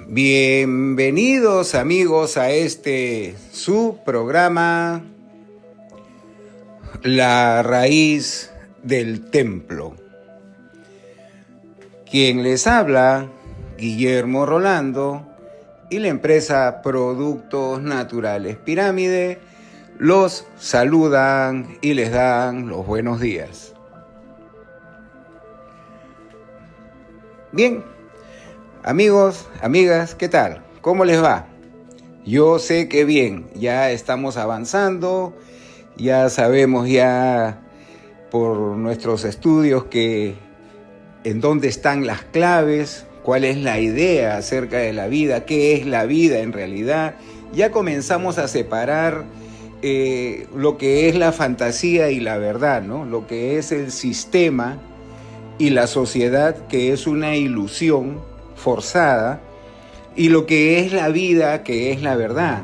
Bienvenidos amigos a su programa La Raíz del Templo. Quien les habla, Guillermo Rolando, y la empresa Productos Naturales Pirámide los saludan y les dan los buenos días. Bien, amigos, amigas, ¿qué tal? ¿Cómo les va? Yo sé que bien, ya estamos avanzando, ya sabemos por nuestros estudios en dónde están las claves, cuál es la idea acerca de la vida, qué es la vida en realidad. Ya comenzamos a separar lo que es la fantasía y la verdad, ¿no? Lo que es el sistema y la sociedad, que es una ilusión forzada, y lo que es la vida, que es la verdad.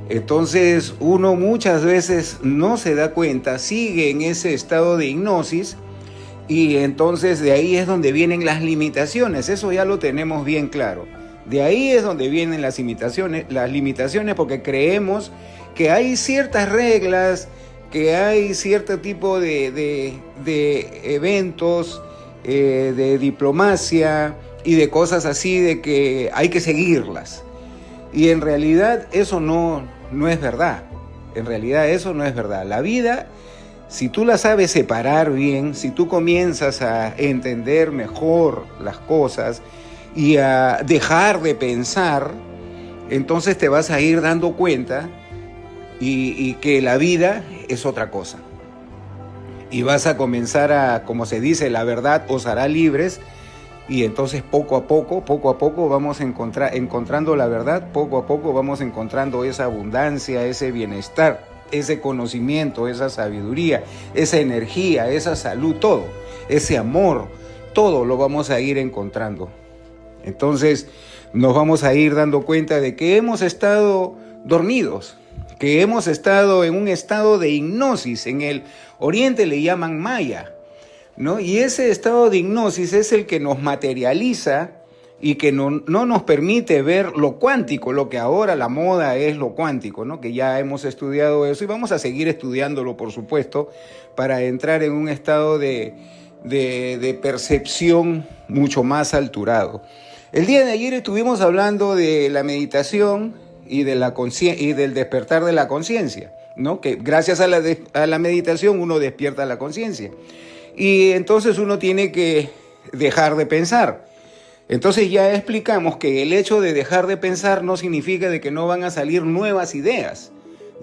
Entonces uno muchas veces no se da cuenta, sigue en ese estado de hipnosis, y entonces de ahí es donde vienen las limitaciones. Eso ya lo tenemos bien claro. De ahí es donde vienen las limitaciones, porque creemos que hay ciertas reglas, que hay cierto tipo de eventos, de diplomacia y de cosas así, de que hay que seguirlas. Y en realidad eso no es verdad. En realidad eso no es verdad. La vida, si tú la sabes separar bien, si tú comienzas a entender mejor las cosas y a dejar de pensar, entonces te vas a ir dando cuenta y que la vida es otra cosa. Y vas a comenzar a, como se dice, la verdad os hará libres. Y entonces poco a poco vamos encontrando la verdad, poco a poco vamos encontrando esa abundancia, ese bienestar, ese conocimiento, esa sabiduría, esa energía, esa salud, todo, ese amor, todo lo vamos a ir encontrando. Entonces nos vamos a ir dando cuenta de que hemos estado dormidos, que hemos estado en un estado de hipnosis. En el Oriente le llaman Maya, ¿no? Y ese estado de hipnosis es el que nos materializa y que no nos permite ver lo cuántico, lo que ahora la moda es lo cuántico, ¿no? Que ya hemos estudiado eso y vamos a seguir estudiándolo, por supuesto, para entrar en un estado de percepción mucho más alturado. El día de ayer estuvimos hablando de la meditación y del despertar de la conciencia, ¿no? Que gracias a la meditación uno despierta la conciencia. Y entonces uno tiene que dejar de pensar. Entonces ya explicamos que el hecho de dejar de pensar no significa de que no van a salir nuevas ideas.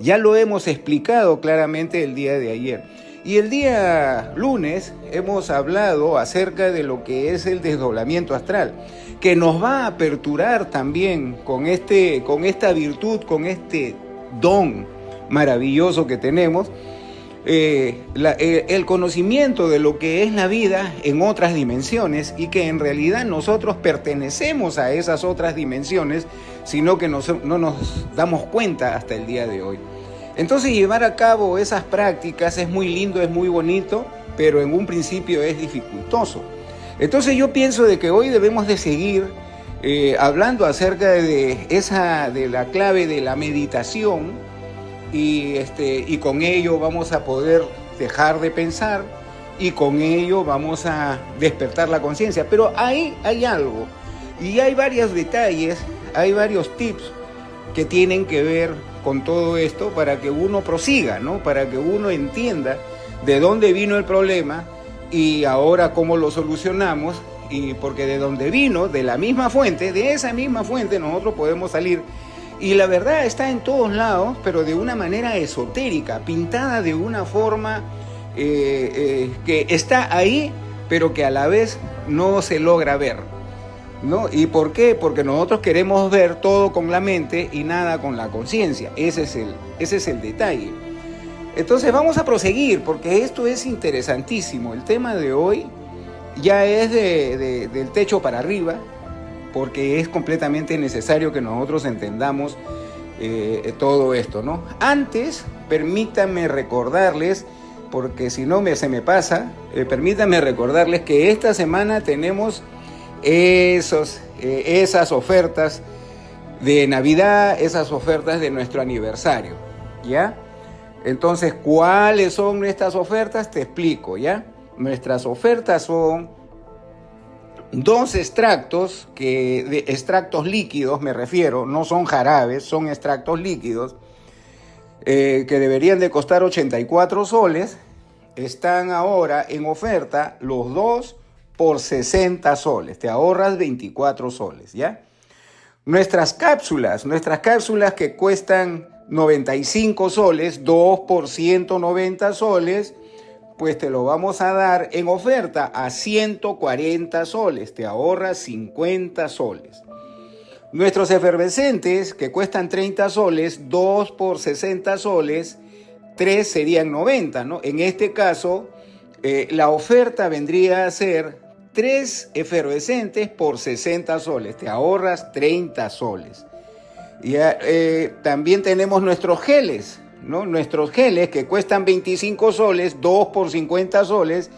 Ya lo hemos explicado claramente el día de ayer. Y el día lunes hemos hablado acerca de lo que es el desdoblamiento astral, que nos va a aperturar también con esta virtud, con este don maravilloso que tenemos, el conocimiento de lo que es la vida en otras dimensiones, y que en realidad nosotros pertenecemos a esas otras dimensiones, sino que no nos damos cuenta hasta el día de hoy. Entonces llevar a cabo esas prácticas es muy lindo, es muy bonito, pero en un principio es dificultoso. Entonces yo pienso de que hoy debemos de seguir hablando acerca de la clave de la meditación. Y con ello vamos a poder dejar de pensar, y con ello vamos a despertar la conciencia. Pero ahí hay algo, y hay varios detalles, hay varios tips que tienen que ver con todo esto para que uno prosiga, ¿no? Para que uno entienda de dónde vino el problema y ahora cómo lo solucionamos. Y porque de dónde vino, de la misma fuente, de esa misma fuente nosotros podemos salir. Y la verdad está en todos lados, pero de una manera esotérica, pintada de una forma que está ahí, pero que a la vez no se logra ver, ¿no? ¿Y por qué? Porque nosotros queremos ver todo con la mente y nada con la conciencia. Ese es el detalle. Entonces vamos a proseguir, porque esto es interesantísimo. El tema de hoy ya es del techo para arriba, porque es completamente necesario que nosotros entendamos todo esto, ¿no? Antes, permítanme recordarles, porque si no se me pasa, permítanme recordarles que esta semana tenemos esas ofertas de Navidad, esas ofertas de nuestro aniversario, ¿ya? Entonces, ¿cuáles son nuestras ofertas? Te explico, ¿ya? Nuestras ofertas son 2 extractos, de extractos líquidos me refiero, no son jarabes, son extractos líquidos, que deberían de costar 84 soles, están ahora en oferta los 2 por 60 soles, te ahorras 24 soles, ¿ya? Nuestras cápsulas que cuestan 95 soles, 2 por 190 soles, pues te lo vamos a dar en oferta a 140 soles, te ahorras 50 soles. Nuestros efervescentes que cuestan 30 soles, 2 por 60 soles, 3 serían 90, ¿no? En este caso, la oferta vendría a ser 3 efervescentes por 60 soles, te ahorras 30 soles. Y, también tenemos nuestros geles, ¿no? Nuestros geles que cuestan 25 soles, 2 por 50 soles,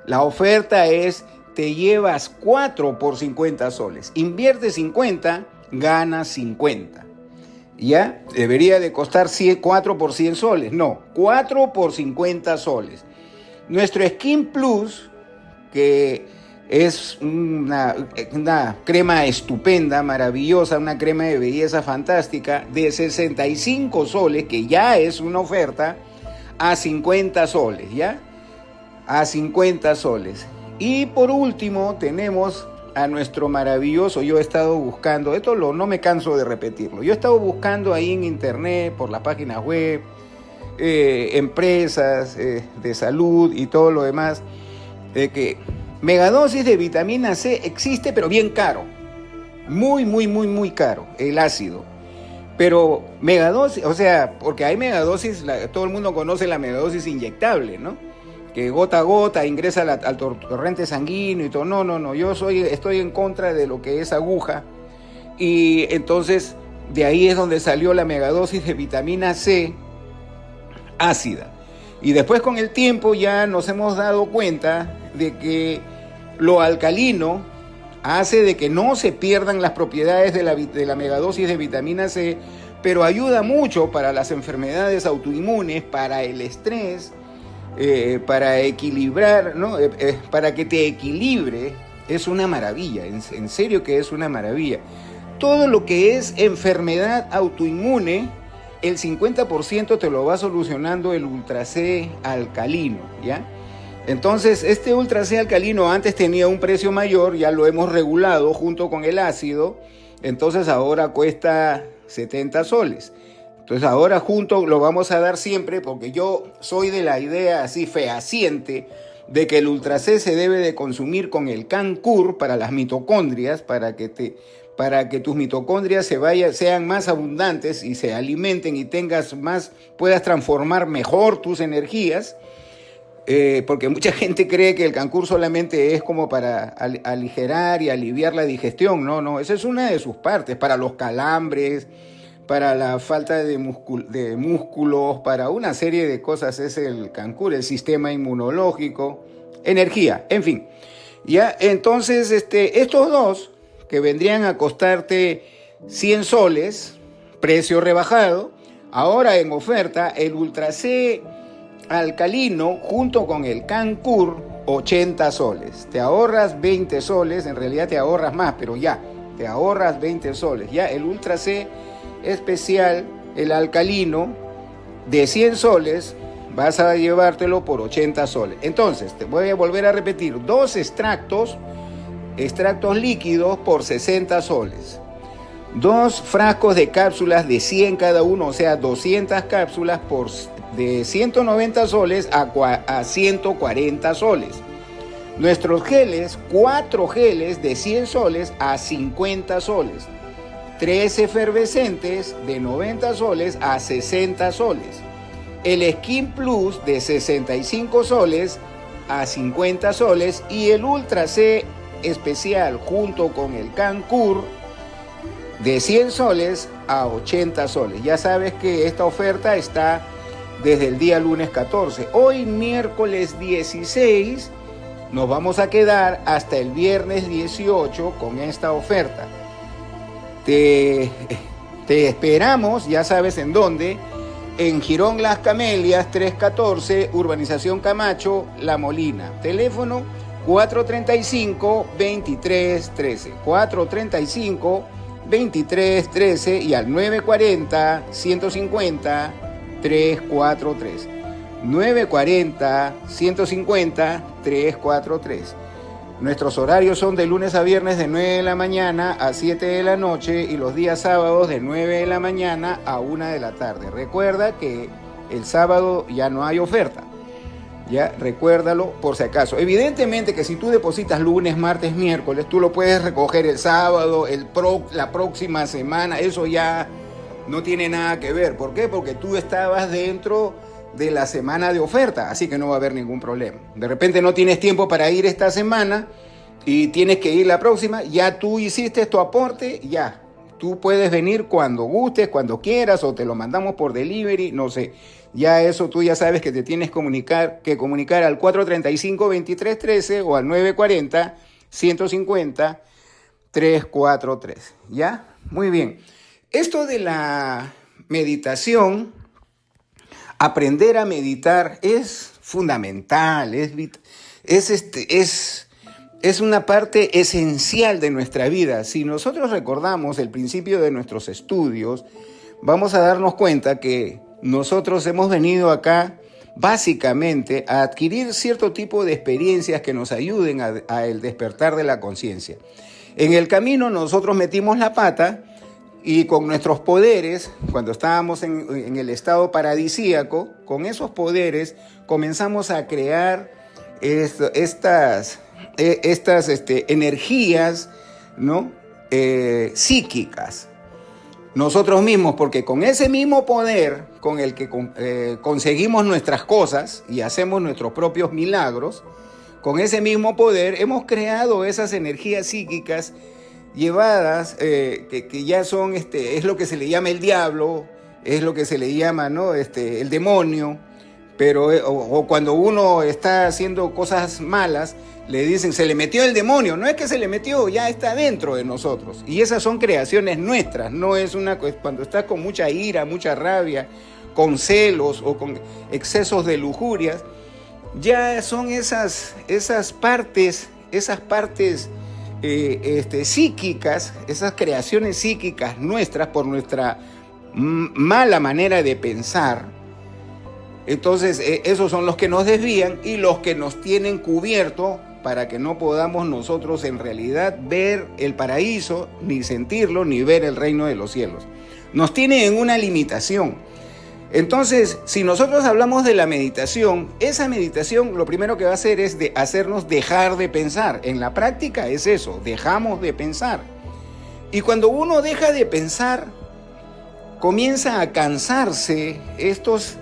la oferta es, te llevas 4 por 50 soles, inviertes 50, ganas 50. ¿Ya? Debería de costar 4 por 100 soles, no, 4 por 50 soles. Nuestro Skin Plus, que es una crema estupenda, maravillosa, una crema de belleza fantástica, de 65 soles, que ya es una oferta, a 50 soles, ¿ya? A 50 soles. Y por último tenemos a nuestro maravilloso, yo he estado buscando, no me canso de repetirlo, yo he estado buscando ahí en internet, por las páginas web, empresas de salud y todo lo demás, que megadosis de vitamina C existe, pero bien caro. Muy caro, el ácido. Pero megadosis, o sea, porque hay megadosis, todo el mundo conoce la megadosis inyectable, ¿no? Que gota a gota ingresa al torrente sanguíneo y todo. No, yo estoy en contra de lo que es aguja. Y entonces, de ahí es donde salió la megadosis de vitamina C ácida. Y después con el tiempo ya nos hemos dado cuenta de que lo alcalino hace de que no se pierdan las propiedades de la megadosis de vitamina C, pero ayuda mucho para las enfermedades autoinmunes, para el estrés, para equilibrar, ¿no? Para que te equilibre. Es una maravilla, en serio que es una maravilla. Todo lo que es enfermedad autoinmune, el 50% te lo va solucionando el Ultra C alcalino, ¿ya? Entonces, este Ultra C alcalino antes tenía un precio mayor, ya lo hemos regulado junto con el ácido, entonces ahora cuesta 70 soles. Entonces ahora junto lo vamos a dar siempre, porque yo soy de la idea así fehaciente de que el Ultra C se debe de consumir con el Cancur para las mitocondrias, para que tus mitocondrias sean más abundantes y se alimenten y puedas transformar mejor tus energías. Porque mucha gente cree que el Cancur solamente es como para aligerar y aliviar la digestión. No, esa es una de sus partes, para los calambres, para la falta de músculos, para una serie de cosas es el Cancur, el sistema inmunológico, energía, en fin. Ya, entonces, estos dos que vendrían a costarte 100 soles, precio rebajado, ahora en oferta, el Ultra C alcalino junto con el Cancur, 80 soles. Te ahorras 20 soles, en realidad te ahorras más, pero ya, te ahorras 20 soles. Ya el Ultra C especial, el alcalino, de 100 soles, vas a llevártelo por 80 soles. Entonces, te voy a volver a repetir, 2 extractos líquidos por 60 soles. 2 frascos de cápsulas de 100 cada uno, o sea, 200 cápsulas de 190 soles a 140 soles. Nuestros geles, 4 geles de 100 soles a 50 soles. 3 efervescentes de 90 soles a 60 soles. El Skin Plus de 65 soles a 50 soles y el Ultra C especial junto con el Cancur de 100 soles a 80 soles. Ya sabes que esta oferta está desde el día lunes 14. Hoy miércoles 16 nos vamos a quedar hasta el viernes 18 con esta oferta. Te esperamos, ya sabes en dónde, en Girón Las Camelias 314, Urbanización Camacho, La Molina. Teléfono 435-2313. 435-2313 y al 940-150-343. 940-150-343. Nuestros horarios son de lunes a viernes de 9 de la mañana a 7 de la noche y los días sábados de 9 de la mañana a 1 de la tarde. Recuerda que el sábado ya no hay oferta. Ya, recuérdalo por si acaso. Evidentemente que si tú depositas lunes, martes, miércoles, tú lo puedes recoger el sábado, la próxima semana. Eso ya no tiene nada que ver. ¿Por qué? Porque tú estabas dentro de la semana de oferta, así que no va a haber ningún problema. De repente no tienes tiempo para ir esta semana y tienes que ir la próxima, ya tú hiciste tu aporte, ya. Tú puedes venir cuando gustes, cuando quieras, o te lo mandamos por delivery, no sé. Ya eso tú ya sabes que te tienes que comunicar al 435-2313 o al 940-150-343. ¿Ya? Muy bien. Esto de la meditación, aprender a meditar es fundamental, es una parte esencial de nuestra vida. Si nosotros recordamos el principio de nuestros estudios, vamos a darnos cuenta que nosotros hemos venido acá básicamente a adquirir cierto tipo de experiencias que nos ayuden a el despertar de la conciencia. En el camino nosotros metimos la pata y con nuestros poderes, cuando estábamos en el estado paradisíaco, con esos poderes comenzamos a crear estas energías, ¿no? Psíquicas. Nosotros mismos, porque con ese mismo poder con el que conseguimos nuestras cosas y hacemos nuestros propios milagros, con ese mismo poder hemos creado esas energías psíquicas llevadas, que ya son, es lo que se le llama el diablo, es lo que se le llama, ¿no? El demonio, pero o cuando uno está haciendo cosas malas, le dicen, se le metió el demonio. No es que se le metió, ya está dentro de nosotros. Y esas son creaciones nuestras, no es cuando estás con mucha ira, mucha rabia, con celos o con excesos de lujurias, ya son esas partes psíquicas, esas creaciones psíquicas nuestras por nuestra mala manera de pensar. Entonces esos son los que nos desvían y los que nos tienen cubierto para que no podamos nosotros en realidad ver el paraíso, ni sentirlo, ni ver el reino de los cielos. Nos tienen en una limitación. Entonces, si nosotros hablamos de la meditación, esa meditación lo primero que va a hacer es hacernos dejar de pensar. En la práctica es eso, dejamos de pensar. Y cuando uno deja de pensar, comienza a cansarse estos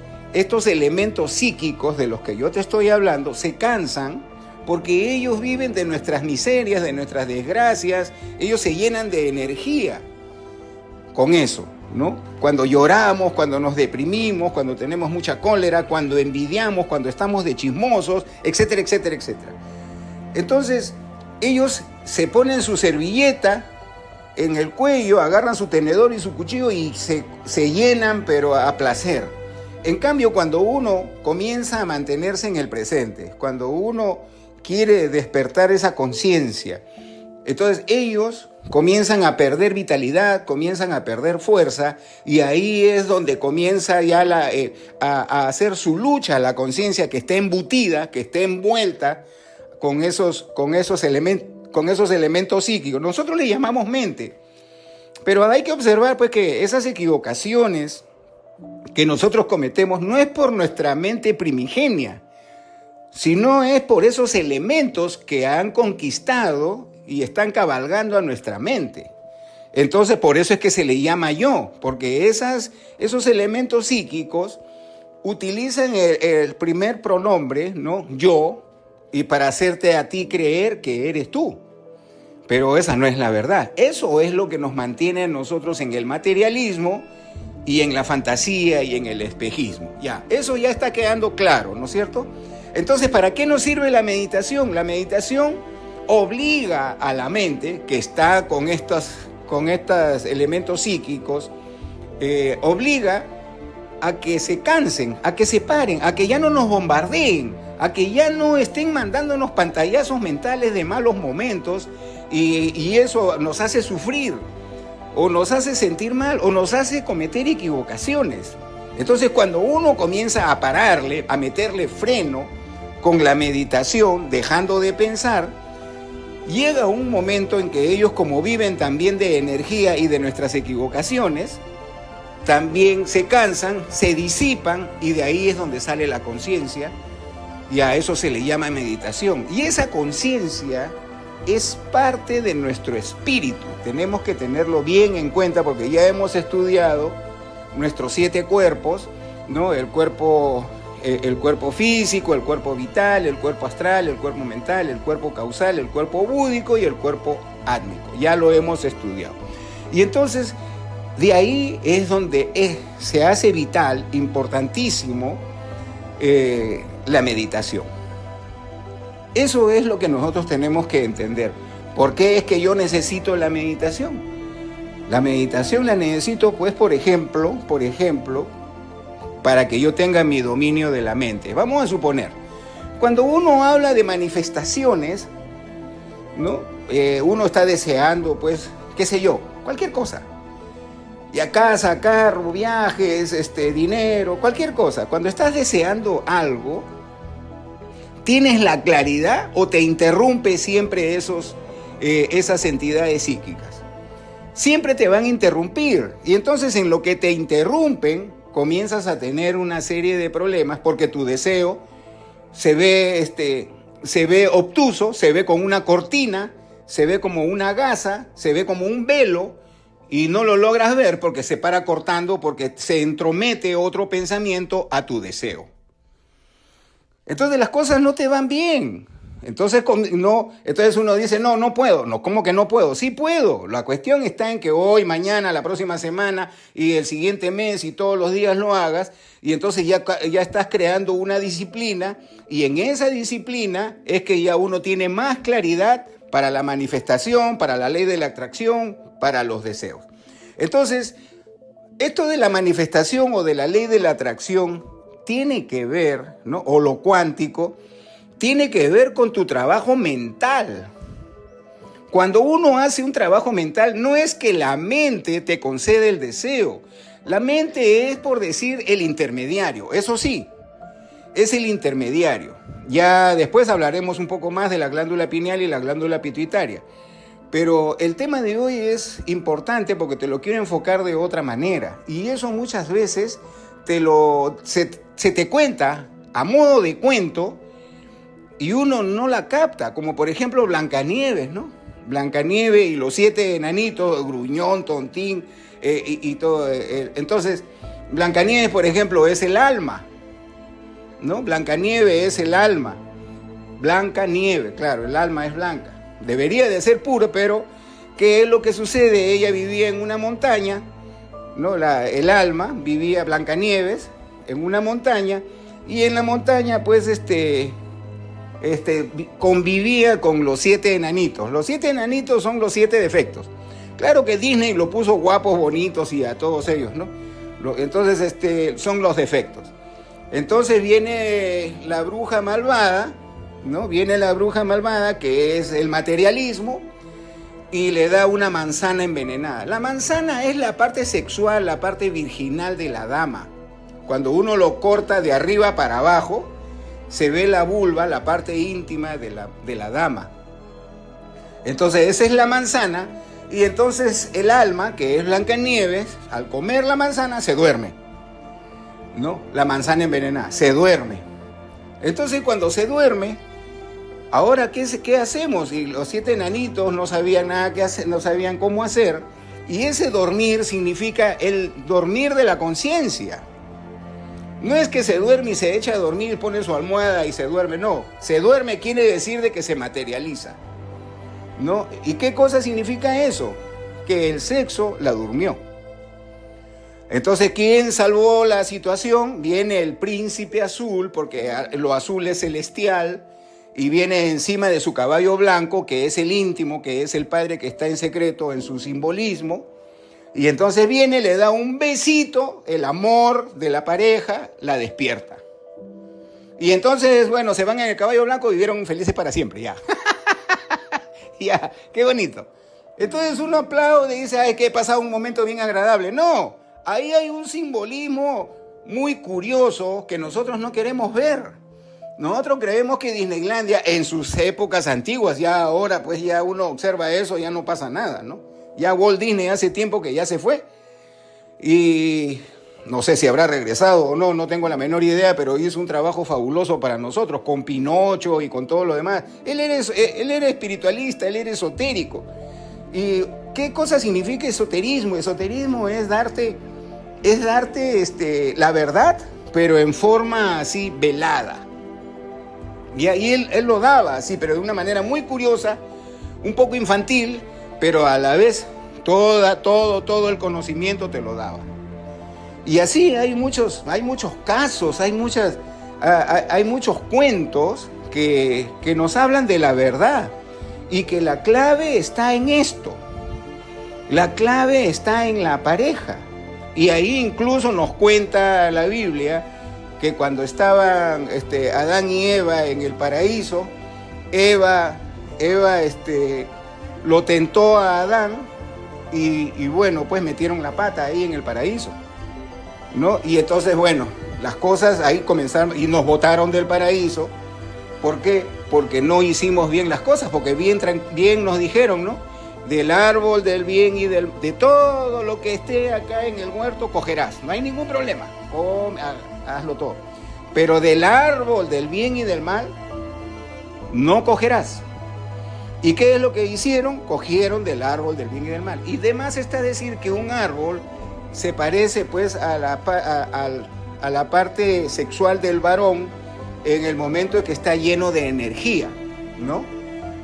elementos psíquicos de los que yo te estoy hablando, se cansan porque ellos viven de nuestras miserias, de nuestras desgracias, ellos se llenan de energía con eso, ¿no? Cuando lloramos, cuando nos deprimimos, cuando tenemos mucha cólera, cuando envidiamos, cuando estamos de chismosos, etcétera, etcétera, etcétera. Entonces, ellos se ponen su servilleta en el cuello, agarran su tenedor y su cuchillo y se llenan, pero a placer. En cambio, cuando uno comienza a mantenerse en el presente, cuando uno quiere despertar esa conciencia, entonces ellos comienzan a perder vitalidad, comienzan a perder fuerza, y ahí es donde comienza ya a hacer su lucha la conciencia, que está embutida, que está envuelta con esos elementos psíquicos. Nosotros le llamamos mente, pero hay que observar pues que esas equivocaciones que nosotros cometemos no es por nuestra mente primigenia, sino es por esos elementos que han conquistado y están cabalgando a nuestra mente. Entonces, por eso es que se le llama yo, porque esos elementos psíquicos utilizan el primer pronombre, ¿no? Yo, y para hacerte a ti creer que eres tú. Pero esa no es la verdad. Eso es lo que nos mantiene a nosotros en el materialismo y en la fantasía y en el espejismo. Ya, eso ya está quedando claro, ¿no es cierto? Entonces, ¿para qué nos sirve la meditación? La meditación obliga a la mente, que está con estos elementos psíquicos, obliga a que se cansen, a que se paren, a que ya no nos bombardeen, a que ya no estén mandándonos pantallazos mentales de malos momentos y eso nos hace sufrir, o nos hace sentir mal, o nos hace cometer equivocaciones. Entonces, cuando uno comienza a pararle, a meterle freno con la meditación, dejando de pensar, llega un momento en que ellos, como viven también de energía y de nuestras equivocaciones, también se cansan, se disipan, y de ahí es donde sale la conciencia, y a eso se le llama meditación. Y esa conciencia es parte de nuestro espíritu. Tenemos que tenerlo bien en cuenta porque ya hemos estudiado nuestros 7 cuerpos, ¿no? El cuerpo físico, el cuerpo vital, el cuerpo astral, el cuerpo mental, el cuerpo causal, el cuerpo búdico y el cuerpo átmico. Ya lo hemos estudiado. Y entonces, de ahí es donde se hace vital, importantísimo, la meditación. Eso es lo que nosotros tenemos que entender. ¿Por qué es que yo necesito la meditación? La meditación la necesito, pues, por ejemplo, para que yo tenga mi dominio de la mente. Vamos a suponer, cuando uno habla de manifestaciones, ¿no? Uno está deseando, pues, qué sé yo, cualquier cosa. Ya casa, carro, viajes, dinero, cualquier cosa. Cuando estás deseando algo, ¿tienes la claridad o te interrumpe siempre esas entidades psíquicas? Siempre te van a interrumpir. Y entonces, en lo que te interrumpen, comienzas a tener una serie de problemas porque tu deseo se ve obtuso, se ve con una cortina, se ve como una gasa, se ve como un velo, y no lo logras ver porque se para cortando, porque se entromete otro pensamiento a tu deseo. Entonces las cosas no te van bien. Entonces uno dice, no puedo. No, ¿cómo que no puedo? Sí puedo. La cuestión está en que hoy, mañana, la próxima semana y el siguiente mes y todos los días lo hagas. Y entonces ya estás creando una disciplina, y en esa disciplina es que ya uno tiene más claridad para la manifestación, para la ley de la atracción, para los deseos. Entonces, esto de la manifestación o de la ley de la atracción tiene que ver, ¿no? O lo cuántico, tiene que ver con tu trabajo mental. Cuando uno hace un trabajo mental, no es que la mente te concede el deseo. La mente es, por decir, el intermediario. Eso sí, es el intermediario. Ya después hablaremos un poco más de la glándula pineal y la glándula pituitaria. Pero el tema de hoy es importante porque te lo quiero enfocar de otra manera. Y eso muchas veces se te cuenta a modo de cuento y uno no la capta. Como por ejemplo Blancanieves, ¿no? Blancanieves y los 7 enanitos, Gruñón, Tontín y todo. Entonces, Blancanieves, por ejemplo, es el alma, ¿no? Blancanieves es el alma. Blancanieves, claro, el alma es blanca. Debería de ser puro, pero ¿qué es lo que sucede? Ella vivía en una montaña, ¿no? El alma vivía, Blancanieves, en una montaña, y en la montaña, pues, convivía con los 7 enanitos. Los 7 enanitos son los 7 defectos. Claro que Disney lo puso guapos, bonitos y a todos ellos, ¿no? Entonces, son los defectos. Entonces viene la bruja malvada, ¿no? Viene la bruja malvada, que es el materialismo, y le da una manzana envenenada. La manzana es la parte sexual, la parte virginal de la dama. Cuando uno lo corta de arriba para abajo, se ve la vulva, la parte íntima de la dama. Entonces esa es la manzana, y entonces el alma, que es Blancanieves, al comer la manzana se duerme, ¿no? La manzana envenenada, se duerme. Entonces cuando se duerme, ahora ¿qué hacemos? Y los 7 enanitos no sabían nada que hacer, no sabían cómo hacer, y ese dormir significa el dormir de la conciencia. No es que se duerme y se echa a dormir, pone su almohada y se duerme, no. Se duerme quiere decir de que se materializa, ¿no? ¿Y qué cosa significa eso? Que el sexo la durmió. Entonces, ¿quién salvó la situación? Viene el príncipe azul, porque lo azul es celestial, y viene encima de su caballo blanco, que es el íntimo, que es el padre que está en secreto en su simbolismo. Y entonces viene, le da un besito, el amor de la pareja la despierta. Y entonces, bueno, se van en el caballo blanco y vivieron felices para siempre, ya. Ya, qué bonito. Entonces uno aplaude y dice, ay, que he pasado un momento bien agradable. No, ahí hay un simbolismo muy curioso que nosotros no queremos ver. Nosotros creemos que Disneylandia en sus épocas antiguas, ya ahora pues ya uno observa eso, ya no pasa nada, ¿no? Ya Walt Disney hace tiempo que ya se fue. Y no sé si habrá regresado o no, no tengo la menor idea, pero hizo un trabajo fabuloso para nosotros, con Pinocho y con todo lo demás. Él era espiritualista, él era esotérico. ¿Y qué cosa significa esoterismo? Esoterismo es darte la verdad, pero en forma así velada. Y ahí él lo daba así, pero de una manera muy curiosa, un poco infantil, pero a la vez todo el conocimiento te lo daba. Y así hay muchos casos, hay muchos cuentos que nos hablan de la verdad y que la clave está en esto. La clave está en la pareja. Y ahí incluso nos cuenta la Biblia que cuando estaban Adán y Eva en el paraíso, Eva lo tentó a Adán y bueno, pues metieron la pata ahí en el paraíso, ¿no? Y entonces, bueno, las cosas ahí comenzaron y nos botaron del paraíso. ¿Por qué? Porque no hicimos bien las cosas, porque bien nos dijeron, ¿no? Del árbol del bien y de todo lo que esté acá en el huerto cogerás, no hay ningún problema, hazlo todo. Pero del árbol del bien y del mal no cogerás. ¿Y qué es lo que hicieron? Cogieron del árbol del bien y del mal. Y demás está decir que un árbol se parece pues a la parte sexual del varón en el momento en que está lleno de energía, ¿no?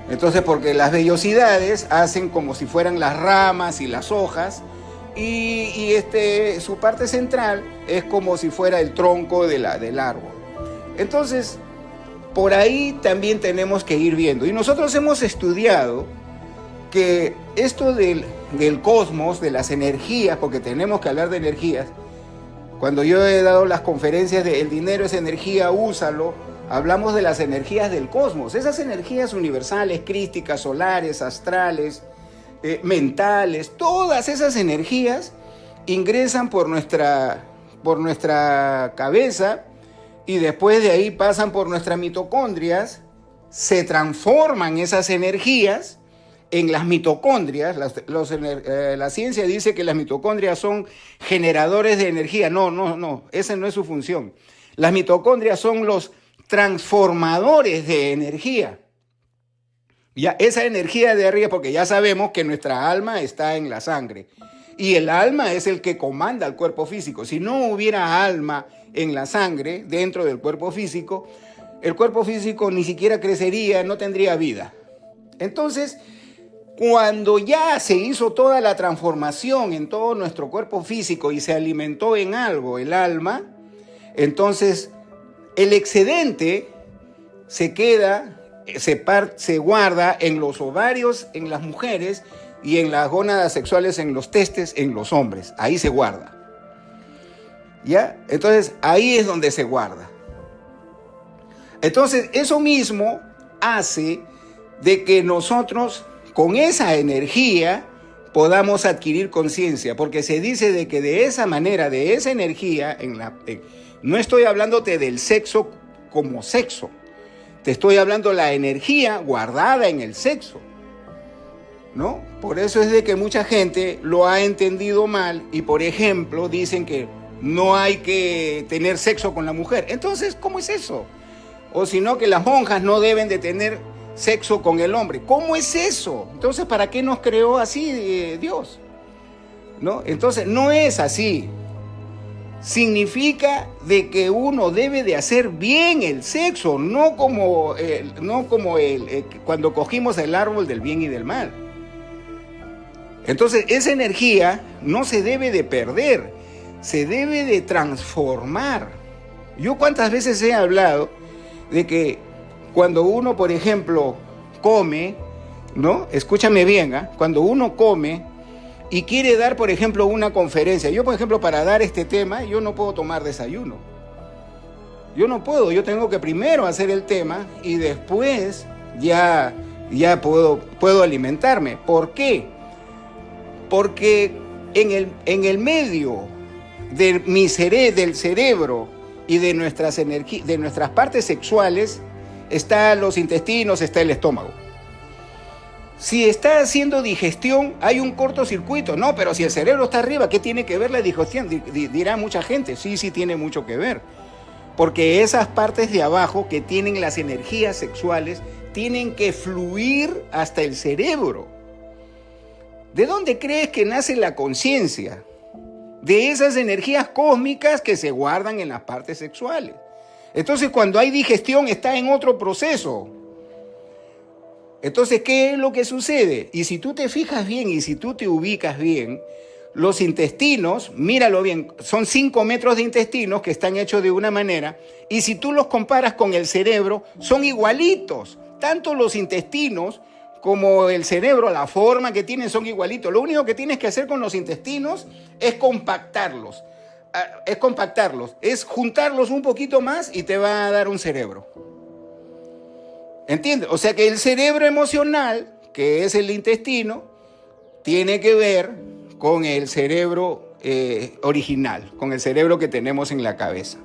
Entonces, porque las vellosidades hacen como si fueran las ramas y las hojas, y su parte central es como si fuera el tronco del árbol. Entonces, por ahí también tenemos que ir viendo. Y nosotros hemos estudiado que esto del cosmos, de las energías, porque tenemos que hablar de energías. Cuando yo he dado las conferencias de El dinero es energía, úsalo, hablamos de las energías del cosmos, esas energías universales, crísticas, solares, astrales, mentales, todas esas energías ingresan por nuestra cabeza y después de ahí pasan por nuestras mitocondrias, se transforman esas energías en las mitocondrias. La ciencia dice que las mitocondrias son generadores de energía. No, esa no es su función. Las mitocondrias son los transformadores de energía. Ya esa energía de arriba, porque ya sabemos que nuestra alma está en la sangre y el alma es el que comanda el cuerpo físico. Si no hubiera alma en la sangre dentro del cuerpo físico, el cuerpo físico ni siquiera crecería, no tendría vida. Entonces, cuando ya se hizo toda la transformación en todo nuestro cuerpo físico y se alimentó en algo el alma, entonces el excedente se queda, se guarda en los ovarios en las mujeres y en las gónadas sexuales, en los testes, en los hombres. Ahí se guarda. ¿Ya? Entonces, ahí es donde se guarda. Entonces, eso mismo hace de que nosotros, con esa energía, podamos adquirir conciencia, porque se dice de que de esa manera, de esa energía, no estoy hablándote del sexo como sexo, te estoy hablando de la energía guardada en el sexo, ¿no? Por eso es de que mucha gente lo ha entendido mal y, por ejemplo, dicen que no hay que tener sexo con la mujer. Entonces, ¿cómo es eso? O si no, que las monjas no deben de tener sexo con el hombre. ¿Cómo es eso? Entonces, ¿para qué nos creó así Dios? ¿No? Entonces, no es así. significa de que uno debe de hacer bien el sexo, no como cuando cogimos el árbol del bien y del mal. Entonces, esa energía no se debe de perder, se debe de transformar. Yo cuántas veces he hablado de que cuando uno, por ejemplo, come, ¿no? Escúchame bien, ¿eh? Cuando uno come y quiere dar, por ejemplo, una conferencia. Yo, por ejemplo, para dar este tema, yo no puedo tomar desayuno. Yo no puedo, yo tengo que primero hacer el tema y después ya puedo alimentarme. ¿Por qué? Porque en el medio de del cerebro y de nuestras partes sexuales están los intestinos, está el estómago. Si está haciendo digestión, hay un cortocircuito. No, pero si el cerebro está arriba, ¿qué tiene que ver la digestión? Dirá mucha gente. Sí, sí tiene mucho que ver. Porque esas partes de abajo que tienen las energías sexuales tienen que fluir hasta el cerebro. ¿De dónde crees que nace la conciencia? De esas energías cósmicas que se guardan en las partes sexuales. Entonces, cuando hay digestión, está en otro proceso. Entonces, ¿qué es lo que sucede? Y si tú te fijas bien y si tú te ubicas bien, los intestinos, míralo bien, son 5 metros de intestinos que están hechos de una manera, y si tú los comparas con el cerebro, son igualitos. Tanto los intestinos como el cerebro, la forma que tienen son igualitos. Lo único que tienes que hacer con los intestinos es compactarlos. Es juntarlos un poquito más y te va a dar un cerebro. ¿Entiendes? O sea que el cerebro emocional, que es el intestino, tiene que ver con el cerebro original, con el cerebro que tenemos en la cabeza.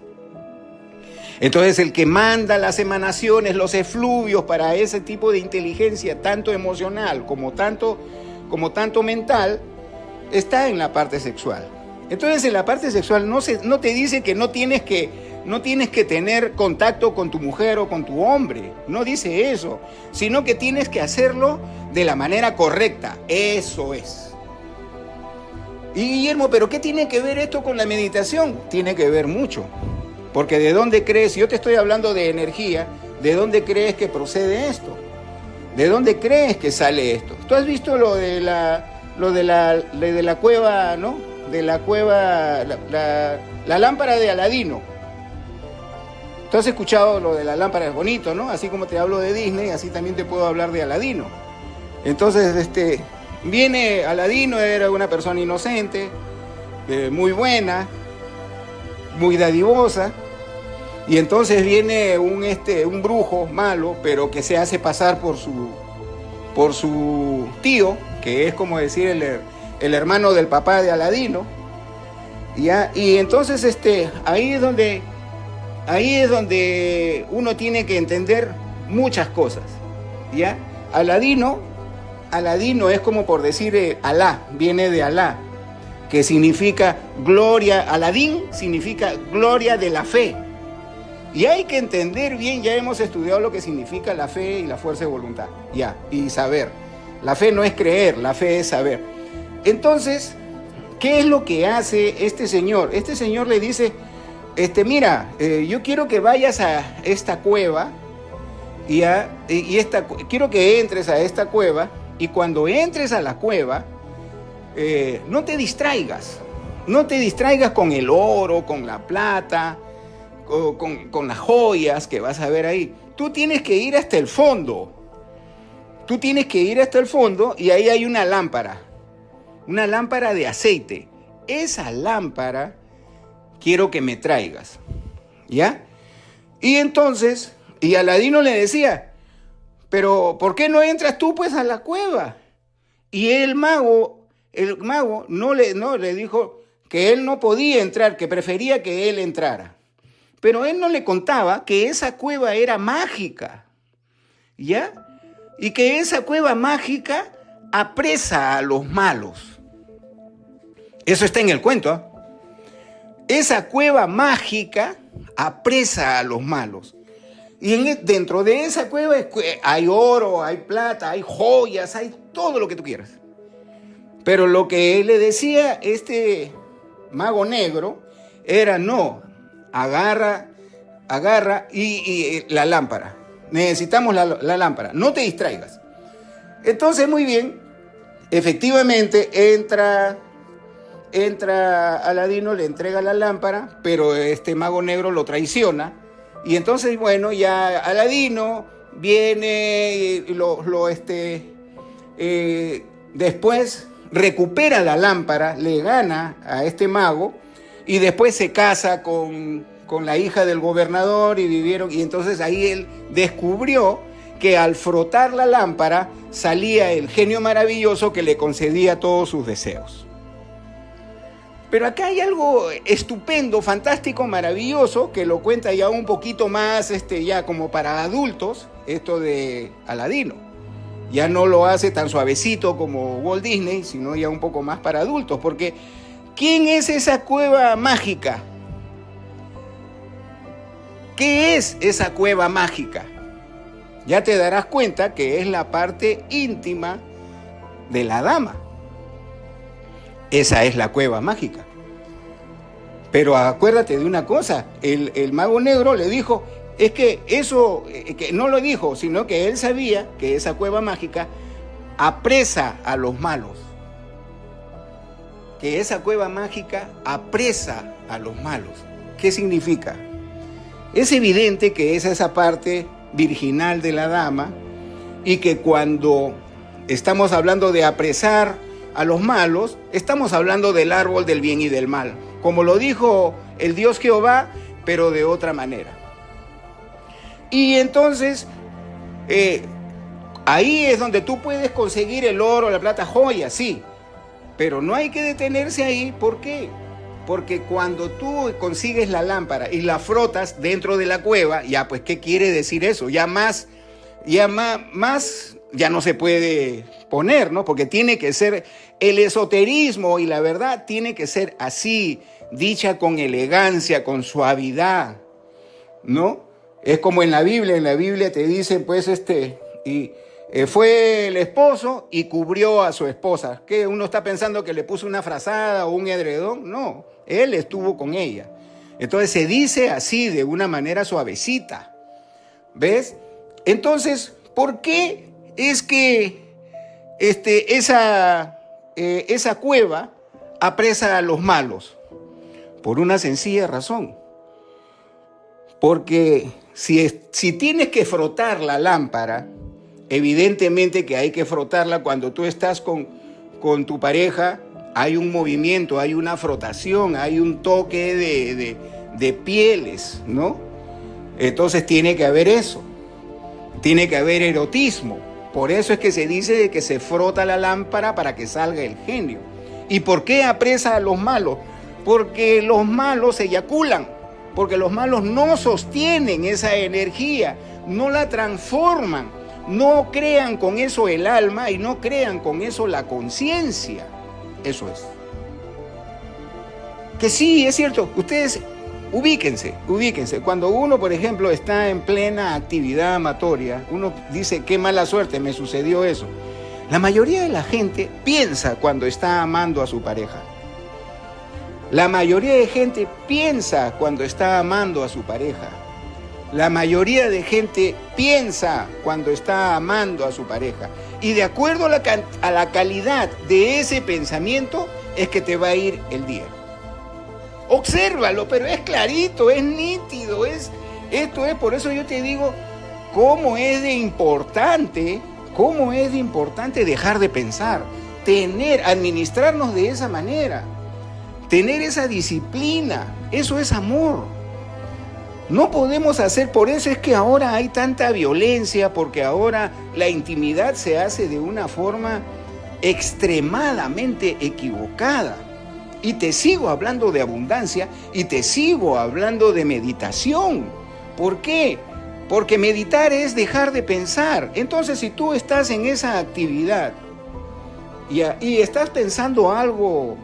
Entonces el que manda las emanaciones, los efluvios para ese tipo de inteligencia, tanto emocional como tanto mental, está en la parte sexual. Entonces en la parte sexual no te dice que no tienes que tener contacto con tu mujer o con tu hombre, no dice eso, sino que tienes que hacerlo de la manera correcta, eso es. Y Guillermo, ¿pero qué tiene que ver esto con la meditación? Tiene que ver mucho, porque ¿de dónde crees? Yo te estoy hablando de energía, ¿de dónde crees que procede esto? ¿De dónde crees que sale esto? ¿Tú has visto lo de la cueva, ¿no? De la cueva, la lámpara de Aladino. Tú has escuchado lo de la lámpara, es bonito, ¿no? Así como te hablo de Disney, así también te puedo hablar de Aladino. Entonces, viene Aladino, era una persona inocente, muy buena, muy dadivosa, y entonces viene un brujo malo, pero que se hace pasar por su tío, que es como decir el hermano del papá de Aladino, ¿ya? Y entonces ahí es donde uno tiene que entender muchas cosas, ¿ya? Aladino es como por decir Alá, viene de Alá, que significa gloria. Aladín significa gloria de la fe. Y hay que entender bien, ya hemos estudiado lo que significa la fe y la fuerza de voluntad, ya, y saber. La fe no es creer, la fe es saber. Entonces, ¿qué es lo que hace este señor? Este señor le dice, mira, yo quiero que vayas a esta cueva quiero que entres a esta cueva, y cuando entres a la cueva, no te distraigas con el oro, con la plata, con las joyas que vas a ver ahí. Tú tienes que ir hasta el fondo. Y ahí hay una lámpara de aceite. Esa lámpara quiero que me traigas, ¿ya? Y entonces, y Aladino le decía, pero ¿por qué no entras tú pues a la cueva? Y el mago no le dijo que él no podía entrar, que prefería que él entrara. Pero él no le contaba que esa cueva era mágica, ¿ya? Y que esa cueva mágica apresa a los malos. Eso está en el cuento, ¿eh? Esa cueva mágica apresa a los malos. Y dentro de esa cueva hay oro, hay plata, hay joyas, hay todo lo que tú quieras. Pero lo que él le decía este mago negro Era no, agarra y la lámpara. Necesitamos la lámpara, no te distraigas. Entonces, muy bien, efectivamente entra Aladino, le entrega la lámpara, pero este mago negro lo traiciona. Y entonces, bueno, ya Aladino viene y después recupera la lámpara, le gana a este mago y después se casa con la hija del gobernador y vivieron. Y entonces ahí él descubrió que al frotar la lámpara salía el genio maravilloso que le concedía todos sus deseos. Pero acá hay algo estupendo, fantástico, maravilloso, que lo cuenta ya un poquito más, ya como para adultos, esto de Aladino. Ya no lo hace tan suavecito como Walt Disney, sino ya un poco más para adultos. Porque, ¿quién es esa cueva mágica? ¿Qué es esa cueva mágica? Ya te darás cuenta que es la parte íntima de la dama. Esa es la cueva mágica. Pero acuérdate de una cosa, el mago negro le dijo, es que eso, que no lo dijo, sino que él sabía que esa cueva mágica apresa a los malos. Que esa cueva mágica apresa a los malos. ¿Qué significa? Es evidente que es esa parte virginal de la dama y que cuando estamos hablando de apresar a los malos, estamos hablando del árbol del bien y del mal, como lo dijo el Dios Jehová, pero de otra manera. Y entonces, ahí es donde tú puedes conseguir el oro, la plata, joyas, sí, pero no hay que detenerse ahí. ¿Por qué? Porque cuando tú consigues la lámpara y la frotas dentro de la cueva, ya pues, ¿qué quiere decir eso? Ya no se puede poner, ¿no? Porque tiene que ser el esoterismo y la verdad tiene que ser así, dicha con elegancia, con suavidad, ¿no? Es como en la Biblia te dicen, pues, fue el esposo y cubrió a su esposa. ¿Qué? Uno está pensando que le puso una frazada o un edredón. No, él estuvo con ella. Entonces se dice así, de una manera suavecita. ¿Ves? Entonces, ¿por qué es que esa cueva apresa a los malos? Por una sencilla razón. Porque si tienes que frotar la lámpara, evidentemente que hay que frotarla cuando tú estás con tu pareja, hay un movimiento, hay una frotación, hay un toque de pieles, ¿no? Entonces tiene que haber eso, tiene que haber erotismo. Por eso es que se dice que se frota la lámpara para que salga el genio. ¿Y por qué apresa a los malos? Porque los malos se eyaculan, porque los malos no sostienen esa energía, no la transforman. No crean con eso el alma y no crean con eso la conciencia. Eso es. Que sí, es cierto. Ustedes ubíquense. Cuando uno, por ejemplo, está en plena actividad amatoria, uno dice, qué mala suerte, me sucedió eso. La mayoría de la gente piensa cuando está amando a su pareja. La mayoría de gente piensa cuando está amando a su pareja. La mayoría de gente piensa cuando está amando a su pareja. Y de acuerdo a la calidad de ese pensamiento es que te va a ir el día. Obsérvalo, pero es clarito, es nítido, por eso yo te digo cómo es de importante dejar de pensar, administrarnos de esa manera, tener esa disciplina. Eso es amor. No podemos hacer, por eso es que ahora hay tanta violencia, porque ahora la intimidad se hace de una forma extremadamente equivocada. Y te sigo hablando de abundancia y te sigo hablando de meditación. ¿Por qué? Porque meditar es dejar de pensar. Entonces, si tú estás en esa actividad y estás pensando algo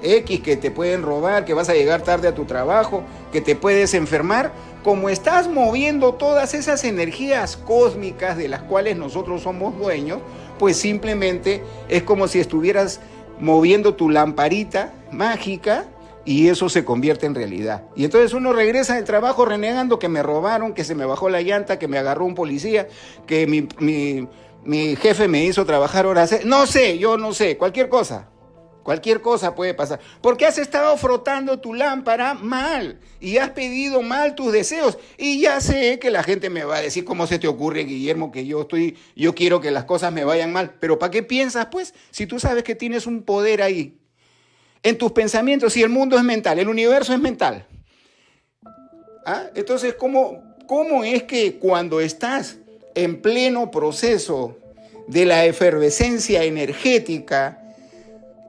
X, que te pueden robar, que vas a llegar tarde a tu trabajo, que te puedes enfermar, como estás moviendo todas esas energías cósmicas de las cuales nosotros somos dueños, pues simplemente es como si estuvieras moviendo tu lamparita mágica y eso se convierte en realidad. Y entonces uno regresa del trabajo renegando que me robaron, que se me bajó la llanta, que me agarró un policía, que mi jefe me hizo trabajar horas. No sé, yo no sé, cualquier cosa. Cualquier cosa puede pasar. Porque has estado frotando tu lámpara mal y has pedido mal tus deseos. Y ya sé que la gente me va a decir, ¿cómo se te ocurre, Guillermo, que yo quiero que las cosas me vayan mal? Pero ¿para qué piensas, pues? Si tú sabes que tienes un poder ahí. En tus pensamientos, si el mundo es mental, el universo es mental. ¿Ah? Entonces, ¿cómo es que cuando estás en pleno proceso de la efervescencia energética,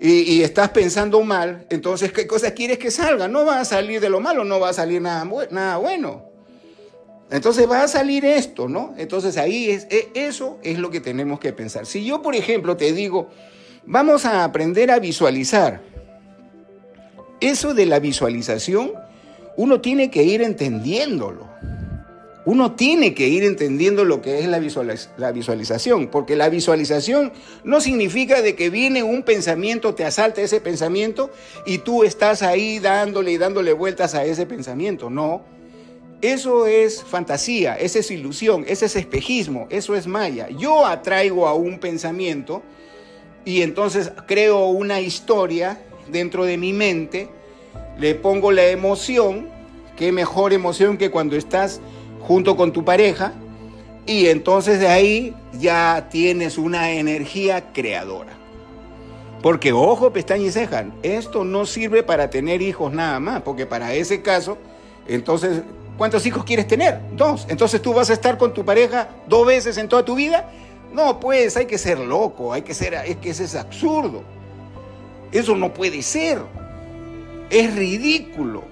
y estás pensando mal, entonces, ¿qué cosa quieres que salga? No va a salir de lo malo, no va a salir nada bueno. Entonces va a salir esto, ¿no? Entonces eso es lo que tenemos que pensar. Si yo, por ejemplo, te digo, vamos a aprender a visualizar. Eso de la visualización, uno tiene que ir entendiéndolo. Uno tiene que ir entendiendo lo que es la visualización, porque la visualización no significa de que viene un pensamiento, te asalta ese pensamiento y tú estás ahí dándole vueltas a ese pensamiento. No, eso es fantasía, esa es ilusión, ese es espejismo, eso es maya. Yo atraigo a un pensamiento y entonces creo una historia dentro de mi mente, le pongo la emoción, qué mejor emoción que cuando estás junto con tu pareja, y entonces de ahí ya tienes una energía creadora. Porque ojo, pestaña y ceja, esto no sirve para tener hijos nada más, porque para ese caso, entonces, ¿cuántos hijos quieres tener? 2. Entonces tú vas a estar con tu pareja 2 veces en toda tu vida. No, pues hay que ser loco, es que eso es absurdo. Eso no puede ser. Es ridículo.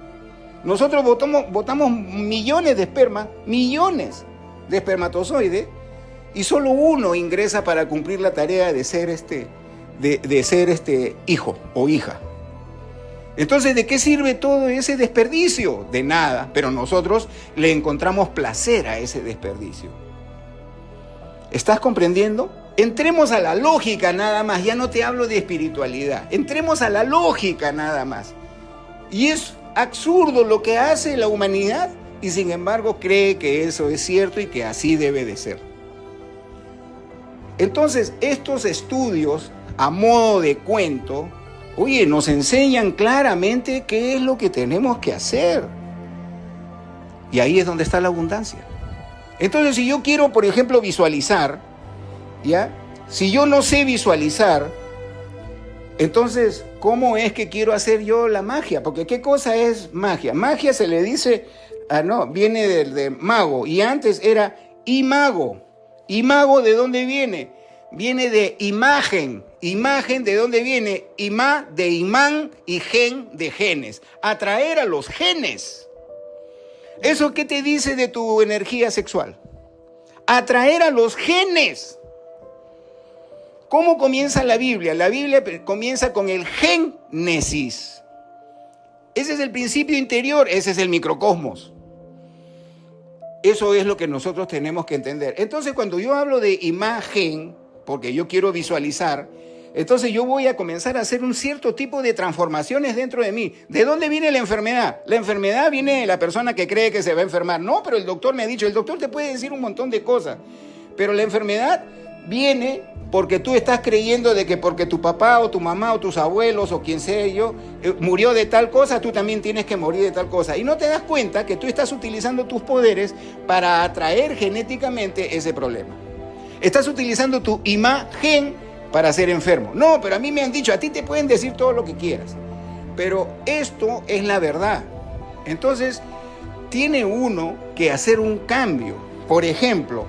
Nosotros botamos millones de esperma, millones de espermatozoides, y solo uno ingresa para cumplir la tarea de ser hijo o hija. Entonces, ¿de qué sirve todo ese desperdicio? De nada, pero nosotros le encontramos placer a ese desperdicio. ¿Estás comprendiendo? Entremos a la lógica nada más, ya no te hablo de espiritualidad, entremos a la lógica nada más. Y es absurdo lo que hace la humanidad y sin embargo cree que eso es cierto y que así debe de ser. Entonces, estos estudios a modo de cuento, oye, nos enseñan claramente qué es lo que tenemos que hacer. Y ahí es donde está la abundancia. Entonces, si yo quiero, por ejemplo, visualizar, ¿ya? Si yo no sé visualizar, entonces, ¿cómo es que quiero hacer yo la magia? Porque ¿qué cosa es magia? Magia se le dice, viene de mago, y antes era imago. ¿Imago de dónde viene? Viene de imagen. Imagen, ¿de dónde viene? Imá de imán y gen de genes. Atraer a los genes. ¿Eso qué te dice de tu energía sexual? Atraer a los genes. ¿Cómo comienza la Biblia? La Biblia comienza con el Génesis. Ese es el principio interior, ese es el microcosmos. Eso es lo que nosotros tenemos que entender. Entonces, cuando yo hablo de imagen, porque yo quiero visualizar, entonces yo voy a comenzar a hacer un cierto tipo de transformaciones dentro de mí. ¿De dónde viene la enfermedad? La enfermedad viene de la persona que cree que se va a enfermar. No, pero el doctor me ha dicho, el doctor te puede decir un montón de cosas, pero la enfermedad viene porque tú estás creyendo de que porque tu papá o tu mamá o tus abuelos o quien sea yo murió de tal cosa, tú también tienes que morir de tal cosa. Y no te das cuenta que tú estás utilizando tus poderes para atraer genéticamente ese problema. Estás utilizando tu imagen para ser enfermo. No, pero a mí me han dicho, a ti te pueden decir todo lo que quieras. Pero esto es la verdad. Entonces, tiene uno que hacer un cambio. Por ejemplo,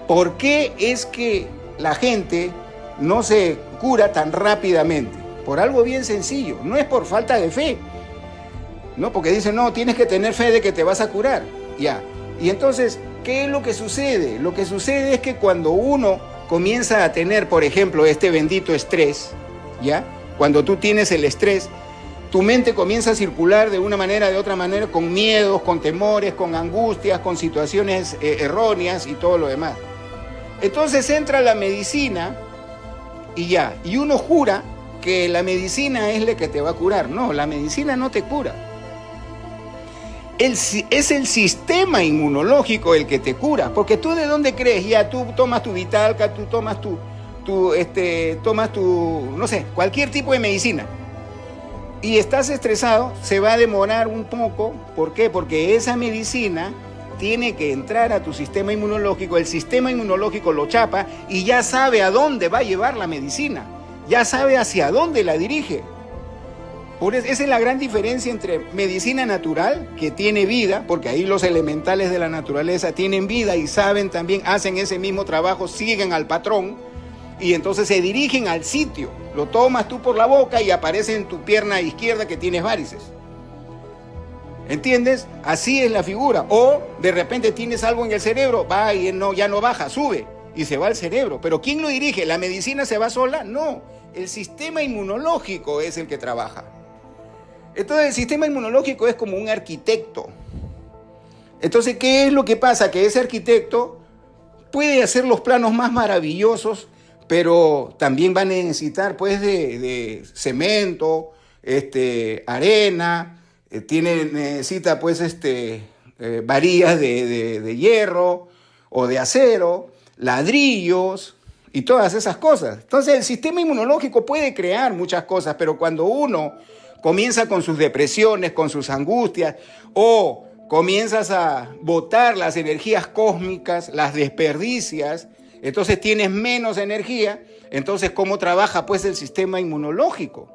¿por qué es que la gente no se cura tan rápidamente? Por algo bien sencillo, no es por falta de fe, no, porque dicen, no, tienes que tener fe de que te vas a curar, ya. Y entonces, ¿qué es lo que sucede? Lo que sucede es que cuando uno comienza a tener, por ejemplo, este bendito estrés, ya, cuando tú tienes el estrés, tu mente comienza a circular de una manera, de otra manera, con miedos, con temores, con angustias, con situaciones erróneas y todo lo demás. Entonces entra la medicina y ya, y uno jura que la medicina es la que te va a curar. No, la medicina no te cura. Es el sistema inmunológico el que te cura. Porque tú, ¿de dónde crees? Ya tú tomas tu Vitalka, tú tomas no sé, cualquier tipo de medicina. Y estás estresado, se va a demorar un poco. ¿Por qué? Porque esa medicina tiene que entrar a tu sistema inmunológico, el sistema inmunológico lo chapa y ya sabe a dónde va a llevar la medicina, ya sabe hacia dónde la dirige. Esa es la gran diferencia entre medicina natural, que tiene vida, porque ahí los elementales de la naturaleza tienen vida y saben también, hacen ese mismo trabajo, siguen al patrón y entonces se dirigen al sitio. Lo tomas tú por la boca y aparece en tu pierna izquierda que tienes varices. ¿Entiendes? Así es la figura. O de repente tienes algo en el cerebro, va y ya no baja, sube y se va al cerebro. ¿Pero quién lo dirige? ¿La medicina se va sola? No, el sistema inmunológico es el que trabaja. Entonces el sistema inmunológico es como un arquitecto. Entonces, ¿qué es lo que pasa? Que ese arquitecto puede hacer los planos más maravillosos, pero también va a necesitar pues de cemento, arena, necesita pues varillas de hierro o de acero, ladrillos y todas esas cosas. Entonces el sistema inmunológico puede crear muchas cosas, pero cuando uno comienza con sus depresiones, con sus angustias, o comienzas a botar las energías cósmicas, las desperdicias, entonces tienes menos energía. Entonces, ¿cómo trabaja pues el sistema inmunológico?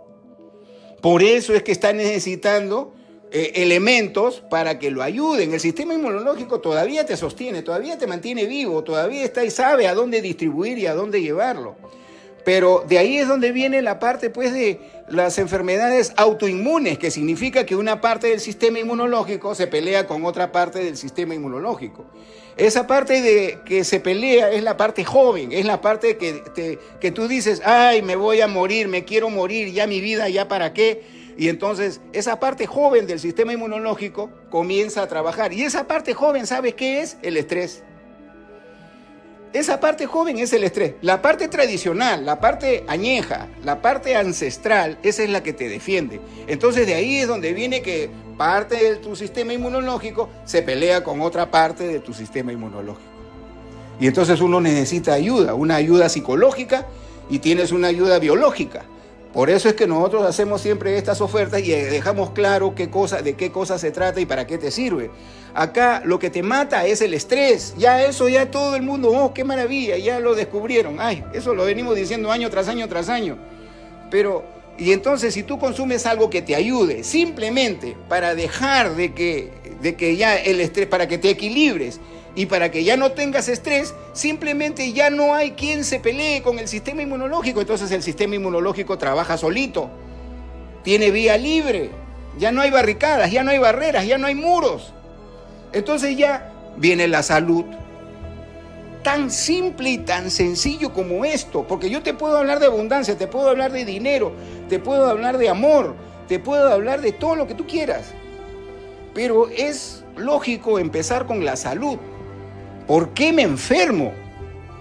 Por eso es que está necesitando elementos para que lo ayuden. El sistema inmunológico todavía te sostiene, todavía te mantiene vivo, todavía está y sabe a dónde distribuir y a dónde llevarlo. Pero de ahí es donde viene la parte pues de las enfermedades autoinmunes, que significa que una parte del sistema inmunológico se pelea con otra parte del sistema inmunológico. Esa parte de que se pelea es la parte joven, es la parte que tú dices, ay, me voy a morir, me quiero morir, ya mi vida, ya para qué. Y entonces esa parte joven del sistema inmunológico comienza a trabajar. Y esa parte joven, ¿sabes qué es? El estrés. Esa parte joven es el estrés. La parte tradicional, la parte añeja, la parte ancestral, esa es la que te defiende. Entonces de ahí es donde viene que parte de tu sistema inmunológico se pelea con otra parte de tu sistema inmunológico. Y entonces uno necesita ayuda, una ayuda psicológica y tienes una ayuda biológica. Por eso es que nosotros hacemos siempre estas ofertas y dejamos claro de qué cosa se trata y para qué te sirve. Acá lo que te mata es el estrés. Ya todo el mundo, oh, qué maravilla, ya lo descubrieron. Ay, eso lo venimos diciendo año tras año tras año. Y entonces si tú consumes algo que te ayude, simplemente para dejar de que ya el estrés, para que te equilibres, y para que ya no tengas estrés, simplemente ya no hay quien se pelee con el sistema inmunológico. Entonces el sistema inmunológico trabaja solito, tiene vía libre, ya no hay barricadas, ya no hay barreras, ya no hay muros. Entonces ya viene la salud. Tan simple y tan sencillo como esto, porque yo te puedo hablar de abundancia, te puedo hablar de dinero, te puedo hablar de amor, te puedo hablar de todo lo que tú quieras. Pero es lógico empezar con la salud. ¿Por qué me enfermo?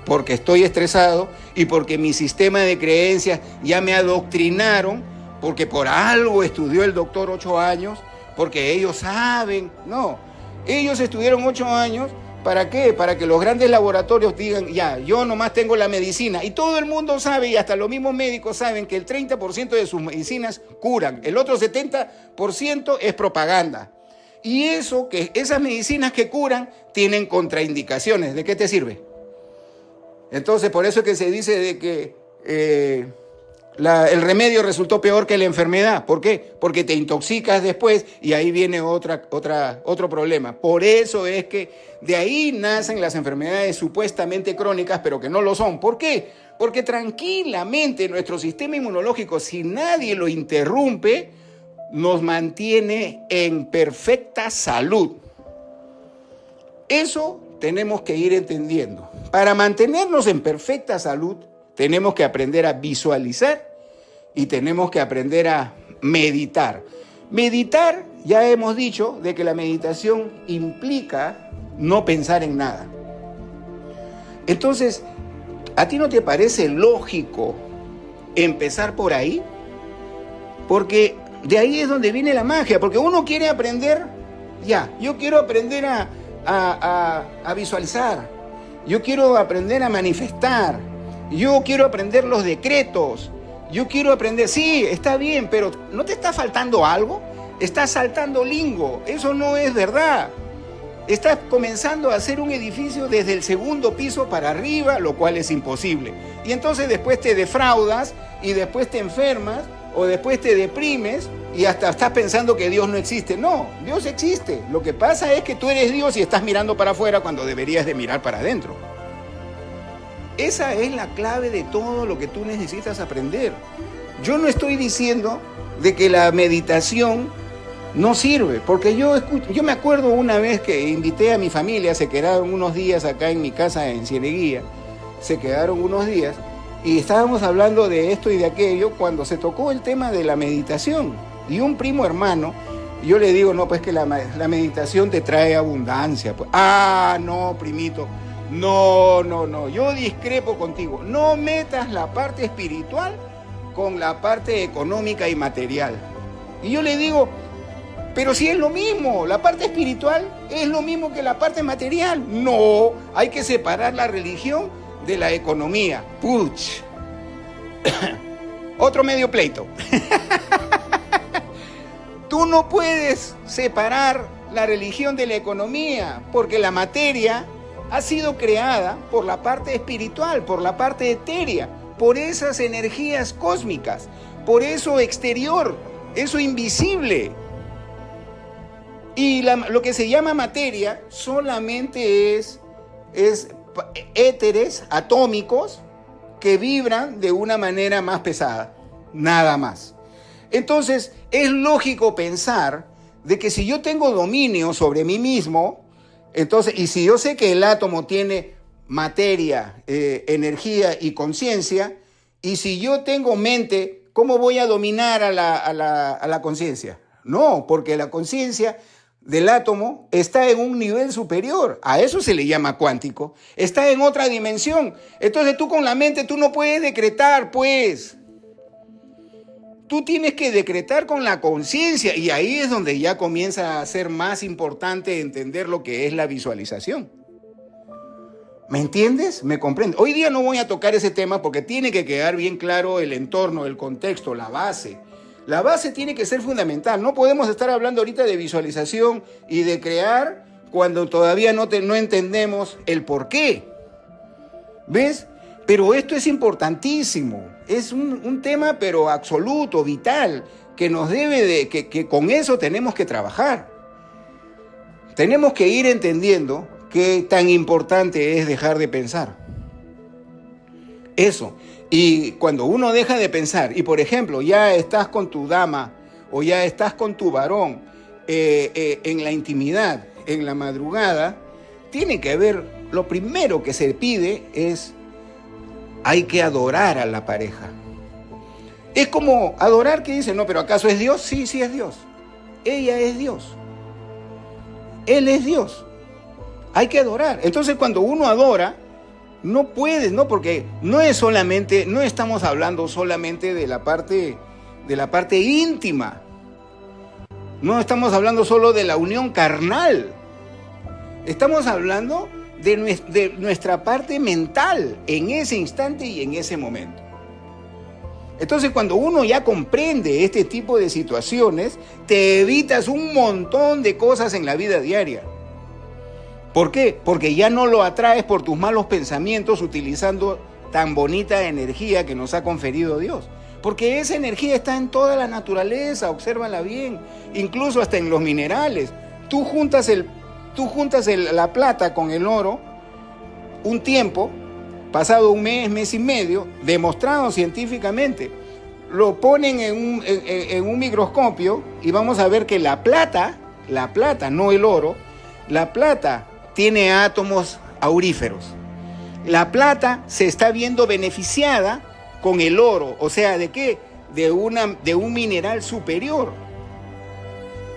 Porque estoy estresado y porque mi sistema de creencias ya me adoctrinaron, porque por algo estudió el doctor 8 años, porque ellos saben. No, ellos estudiaron 8 años, ¿para qué? Para que los grandes laboratorios digan, ya, yo nomás tengo la medicina. Y todo el mundo sabe, y hasta los mismos médicos saben, que el 30% de sus medicinas curan. El otro 70% es propaganda. Y esas medicinas que curan tienen contraindicaciones. ¿De qué te sirve? Entonces, por eso es que se dice de que el remedio resultó peor que la enfermedad. ¿Por qué? Porque te intoxicas después y ahí viene otro problema. Por eso es que de ahí nacen las enfermedades supuestamente crónicas, pero que no lo son. ¿Por qué? Porque tranquilamente nuestro sistema inmunológico, si nadie lo interrumpe, nos mantiene en perfecta salud. Eso tenemos que ir entendiendo. Para mantenernos en perfecta salud, tenemos que aprender a visualizar y tenemos que aprender a meditar. Meditar, ya hemos dicho, de que la meditación implica no pensar en nada. Entonces, ¿a ti no te parece lógico empezar por ahí? Porque de ahí es donde viene la magia, porque uno quiere aprender, yo quiero aprender a visualizar, yo quiero aprender a manifestar, yo quiero aprender los decretos, yo quiero aprender, sí, está bien, pero ¿no te está faltando algo? Estás saltando lingo, eso no es verdad. Estás comenzando a hacer un edificio desde el segundo piso para arriba, lo cual es imposible. Y entonces después te defraudas y después te enfermas o después te deprimes y hasta estás pensando que Dios no existe. No, Dios existe. Lo que pasa es que tú eres Dios y estás mirando para afuera cuando deberías de mirar para adentro. Esa es la clave de todo lo que tú necesitas aprender. Yo no estoy diciendo de que la meditación no sirve, porque yo me acuerdo una vez que invité a mi familia, se quedaron unos días acá en mi casa en Cieneguía, se quedaron unos días y estábamos hablando de esto y de aquello cuando se tocó el tema de la meditación. Y un primo hermano, yo le digo, no, pues que la meditación te trae abundancia. Pues, no, primito, no, yo discrepo contigo. No metas la parte espiritual con la parte económica y material. Y yo le digo, pero si es lo mismo, la parte espiritual es lo mismo que la parte material. No, hay que separar la religión de la economía. Puch. Otro medio pleito. Tú no puedes separar la religión de la economía, porque la materia ha sido creada por la parte espiritual, por la parte etérea, por esas energías cósmicas, por eso exterior, eso invisible. Y lo que se llama materia solamente es éteres atómicos que vibran de una manera más pesada, nada más. Entonces, es lógico pensar de que si yo tengo dominio sobre mí mismo, entonces, y si yo sé que el átomo tiene materia, energía y conciencia, y si yo tengo mente, ¿cómo voy a dominar a la conciencia? No, porque la conciencia del átomo está en un nivel superior, a eso se le llama cuántico, está en otra dimensión. Entonces tú con la mente tú no puedes decretar, pues. Tú tienes que decretar con la conciencia y ahí es donde ya comienza a ser más importante entender lo que es la visualización. ¿Me entiendes? ¿Me comprendes? Hoy día no voy a tocar ese tema porque tiene que quedar bien claro el entorno, el contexto, la base. La base tiene que ser fundamental. No podemos estar hablando ahorita de visualización y de crear cuando todavía no entendemos el por qué. ¿Ves? Pero esto es importantísimo. Es un tema pero absoluto, vital, que nos debe que con eso tenemos que trabajar. Tenemos que ir entendiendo qué tan importante es dejar de pensar. Eso. Y cuando uno deja de pensar, y por ejemplo, ya estás con tu dama o ya estás con tu varón en la intimidad, en la madrugada, tiene que haber, lo primero que se pide es, hay que adorar a la pareja. Es como adorar que dice, no, pero ¿acaso es Dios? Sí, sí es Dios. Ella es Dios. Él es Dios. Hay que adorar. Entonces cuando uno adora, no puedes, ¿no? Porque no estamos hablando solamente de la parte íntima. No estamos hablando solo de la unión carnal. Estamos hablando de nuestra parte mental en ese instante y en ese momento. Entonces, cuando uno ya comprende este tipo de situaciones, te evitas un montón de cosas en la vida diaria. ¿Por qué? Porque ya no lo atraes por tus malos pensamientos utilizando tan bonita energía que nos ha conferido Dios. Porque esa energía está en toda la naturaleza, obsérvala bien, incluso hasta en los minerales. Tú juntas la plata con el oro un tiempo, pasado un mes, mes y medio, demostrado científicamente. Lo ponen en un microscopio y vamos a ver que la plata, no el oro, la plata tiene átomos auríferos. La plata se está viendo beneficiada con el oro. O sea, ¿de qué? De un mineral superior.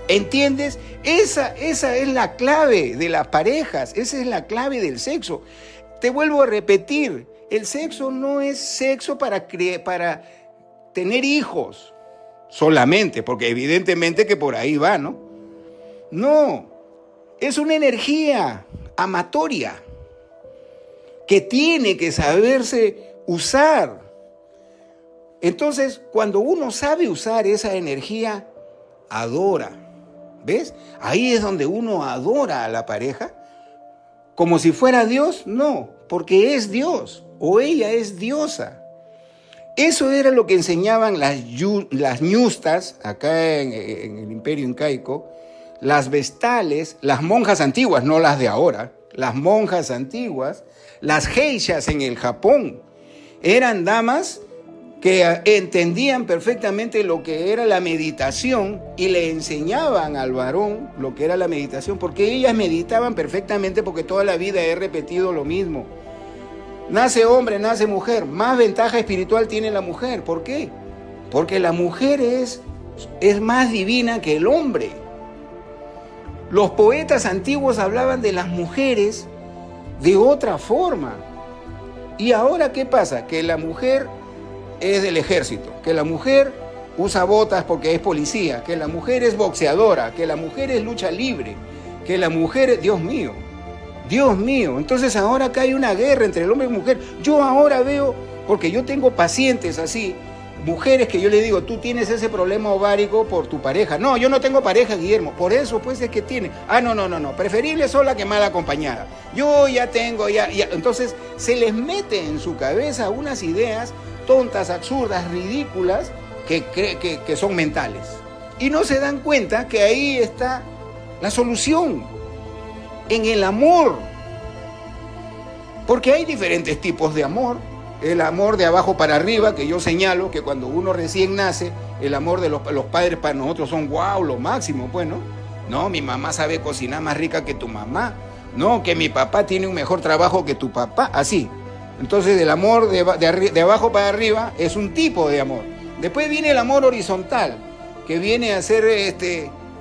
¿Entiendes? Esa es la clave de las parejas. Esa es la clave del sexo. Te vuelvo a repetir. El sexo no es sexo para tener hijos. solamente, porque evidentemente que por ahí va, ¿no? No, es una energía amatoria que tiene que saberse usar. Entonces, cuando uno sabe usar esa energía, adora. ¿Ves? Ahí es donde uno adora a la pareja. Como si fuera Dios, no, porque es Dios o ella es diosa. Eso era lo que enseñaban las ñustas acá en el Imperio Incaico, las vestales, las monjas antiguas, no las de ahora, las monjas antiguas, las geishas en el Japón. Eran damas que entendían perfectamente lo que era la meditación y le enseñaban al varón lo que era la meditación, porque ellas meditaban perfectamente, porque toda la vida he repetido lo mismo. Nace hombre, nace mujer, más ventaja espiritual tiene la mujer. ¿Por qué? Porque la mujer es más divina que el hombre. Los poetas antiguos hablaban de las mujeres de otra forma. ¿Y ahora qué pasa? Que la mujer es del ejército, que la mujer usa botas porque es policía, que la mujer es boxeadora, que la mujer es lucha libre, que la mujer es... Dios mío, entonces ahora acá hay una guerra entre el hombre y la mujer. Yo ahora veo, porque yo tengo pacientes así, mujeres que yo le digo, tú tienes ese problema ovárico por tu pareja. No, yo no tengo pareja, Guillermo, por eso pues es que tiene. No, preferible sola que mal acompañada. Yo ya tengo, ya. Entonces se les mete en su cabeza unas ideas tontas, absurdas, ridículas, que son mentales. Y no se dan cuenta que ahí está la solución, en el amor. Porque hay diferentes tipos de amor. El amor de abajo para arriba, que yo señalo, que cuando uno recién nace, el amor de los padres para nosotros son wow, lo máximo, pues, ¿no? No, mi mamá sabe cocinar más rica que tu mamá. No, que mi papá tiene un mejor trabajo que tu papá, así. Entonces el amor de abajo para arriba es un tipo de amor. Después viene el amor horizontal, que viene a ser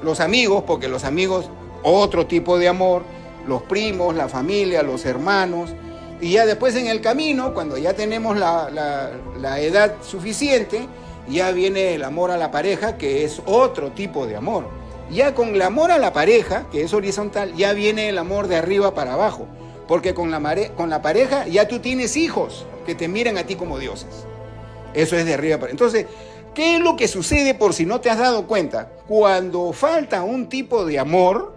los amigos, porque los amigos, otro tipo de amor, los primos, la familia, los hermanos. Y ya después en el camino, cuando ya tenemos la edad suficiente, ya viene el amor a la pareja, que es otro tipo de amor. Ya con el amor a la pareja, que es horizontal, ya viene el amor de arriba para abajo. Porque con la pareja ya tú tienes hijos que te miran a ti como dioses. Eso es de arriba para... Entonces, ¿qué es lo que sucede por si no te has dado cuenta? Cuando falta un tipo de amor,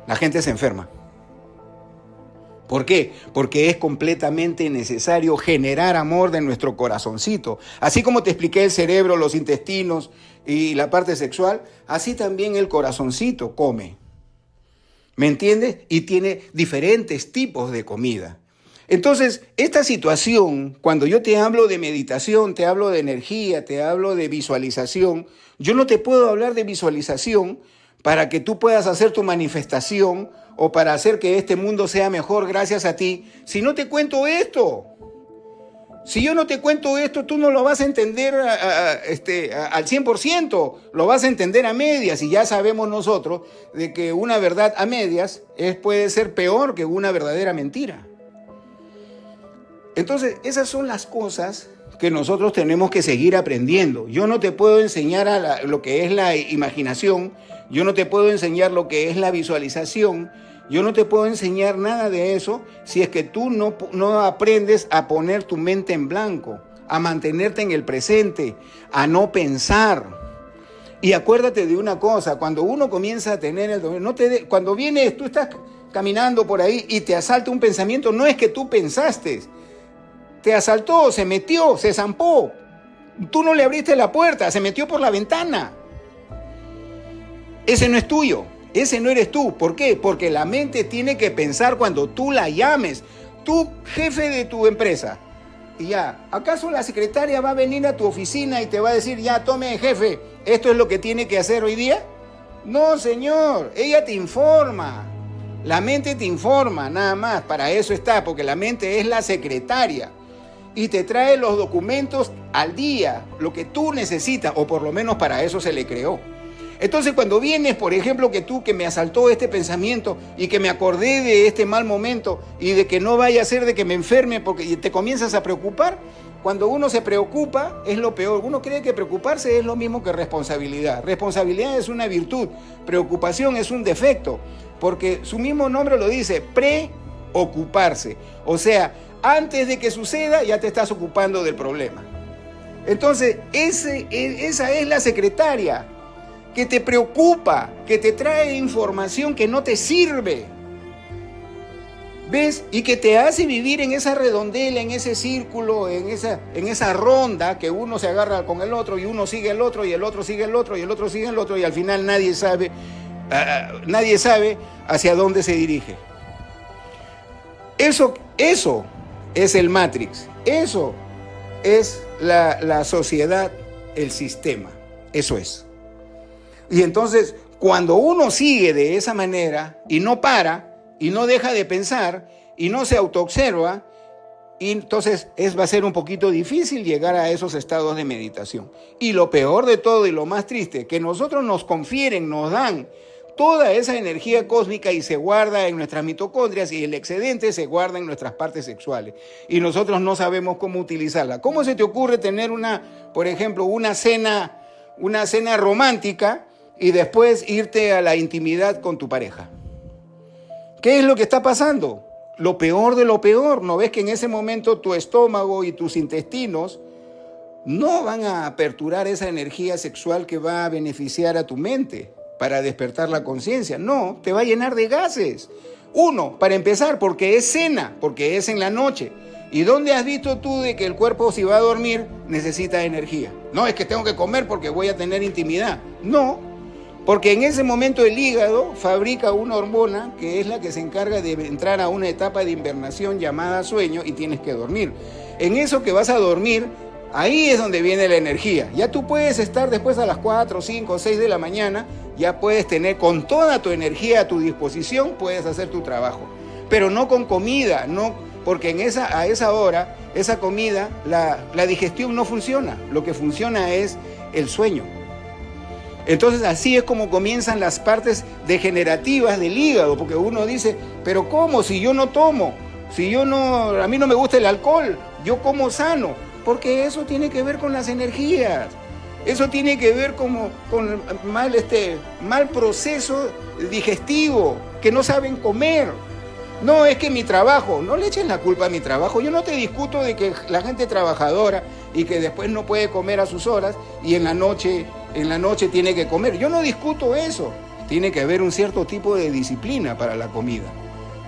la gente se enferma. ¿Por qué? Porque es completamente necesario generar amor de nuestro corazoncito. Así como te expliqué el cerebro, los intestinos y la parte sexual, así también el corazoncito come. ¿Me entiendes? Y tiene diferentes tipos de comida. Entonces, esta situación, cuando yo te hablo de meditación, te hablo de energía, te hablo de visualización, yo no te puedo hablar de visualización para que tú puedas hacer tu manifestación o para hacer que este mundo sea mejor gracias a ti, si no te cuento esto. Si yo no te cuento esto, tú no lo vas a entender al 100%, lo vas a entender a medias, y ya sabemos nosotros de que una verdad a medias puede ser peor que una verdadera mentira. Entonces, esas son las cosas que nosotros tenemos que seguir aprendiendo. Yo no te puedo enseñar lo que es la imaginación, yo no te puedo enseñar lo que es la visualización, yo no te puedo enseñar nada de eso si es que tú no aprendes a poner tu mente en blanco, a mantenerte en el presente, a no pensar. Y acuérdate de una cosa, cuando uno comienza a tener el dominio, cuando vienes, tú estás caminando por ahí y te asalta un pensamiento, no es que tú pensaste, te asaltó, se metió, se zampó. Tú no le abriste la puerta, se metió por la ventana. Ese no es tuyo, ese no eres tú. ¿Por qué? Porque la mente tiene que pensar cuando tú la llames. Tú, jefe de tu empresa. Y ya, ¿acaso la secretaria va a venir a tu oficina y te va a decir, ya, tome, jefe, esto es lo que tiene que hacer hoy día? No, señor, ella te informa. La mente te informa, nada más. Para eso está, porque la mente es la secretaria. Y te trae los documentos al día, lo que tú necesitas, o por lo menos para eso se le creó. Entonces, cuando vienes, por ejemplo, que me asaltó este pensamiento y que me acordé de este mal momento y de que no vaya a ser de que me enferme porque te comienzas a preocupar, cuando uno se preocupa, es lo peor. Uno cree que preocuparse es lo mismo que responsabilidad. Responsabilidad es una virtud, preocupación es un defecto, porque su mismo nombre lo dice, preocuparse. O sea, antes de que suceda ya te estás ocupando del problema. Entonces, esa es la secretaria que te preocupa, que te trae información que no te sirve. ¿Ves? Y que te hace vivir en esa redondela, en ese círculo, en esa ronda que uno se agarra con el otro y uno sigue el otro y el otro sigue el otro y el otro sigue el otro y al final nadie sabe hacia dónde se dirige. Eso es el Matrix. Eso es la sociedad, el sistema. Eso es. Y entonces, cuando uno sigue de esa manera y no para, y no deja de pensar, y no se autoobserva, y entonces va a ser un poquito difícil llegar a esos estados de meditación. Y lo peor de todo y lo más triste, que nosotros nos confieren, nos dan toda esa energía cósmica y se guarda en nuestras mitocondrias y el excedente se guarda en nuestras partes sexuales. Y nosotros no sabemos cómo utilizarla. ¿Cómo se te ocurre tener por ejemplo, una cena romántica y después irte a la intimidad con tu pareja? ¿Qué es lo que está pasando? Lo peor de lo peor. ¿No ves que en ese momento tu estómago y tus intestinos no van a aperturar esa energía sexual que va a beneficiar a tu mente para despertar la conciencia? No, te va a llenar de gases. Uno, para empezar, porque es cena, porque es en la noche. ¿Y dónde has visto tú de que el cuerpo, si va a dormir, necesita energía? No, es que tengo que comer porque voy a tener intimidad. No. Porque en ese momento el hígado fabrica una hormona que es la que se encarga de entrar a una etapa de invernación llamada sueño y tienes que dormir. En eso que vas a dormir, ahí es donde viene la energía. Ya tú puedes estar después a las 4, 5, 6 de la mañana, ya puedes tener con toda tu energía a tu disposición, puedes hacer tu trabajo. Pero no con comida, no, porque a esa hora, esa comida, la digestión no funciona. Lo que funciona es el sueño. Entonces así es como comienzan las partes degenerativas del hígado, porque uno dice, pero ¿cómo? Si yo no tomo, a mí no me gusta el alcohol, yo como sano, porque eso tiene que ver con las energías, eso tiene que ver con mal proceso digestivo, que no saben comer. No, es que mi trabajo, no le echen la culpa a mi trabajo. Yo no te discuto de que la gente trabajadora y que después no puede comer a sus horas y en la noche tiene que comer. Yo no discuto eso. Tiene que haber un cierto tipo de disciplina para la comida.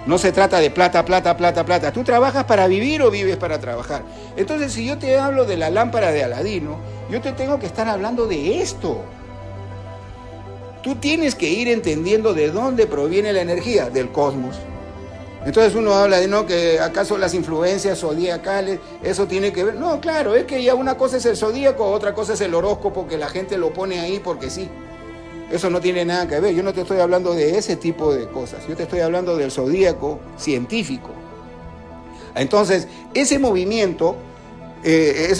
No se trata de plata, plata, plata, plata. ¿Tú trabajas para vivir o vives para trabajar? Entonces, si yo te hablo de la lámpara de Aladino, yo te tengo que estar hablando de esto. Tú tienes que ir entendiendo de dónde proviene la energía, del cosmos. Entonces uno habla de, no, que acaso las influencias zodiacales, eso tiene que ver. No, claro, es que ya una cosa es el zodíaco, otra cosa es el horóscopo, que la gente lo pone ahí porque sí. Eso no tiene nada que ver. Yo no te estoy hablando de ese tipo de cosas. Yo te estoy hablando del zodíaco científico. Entonces, ese movimiento de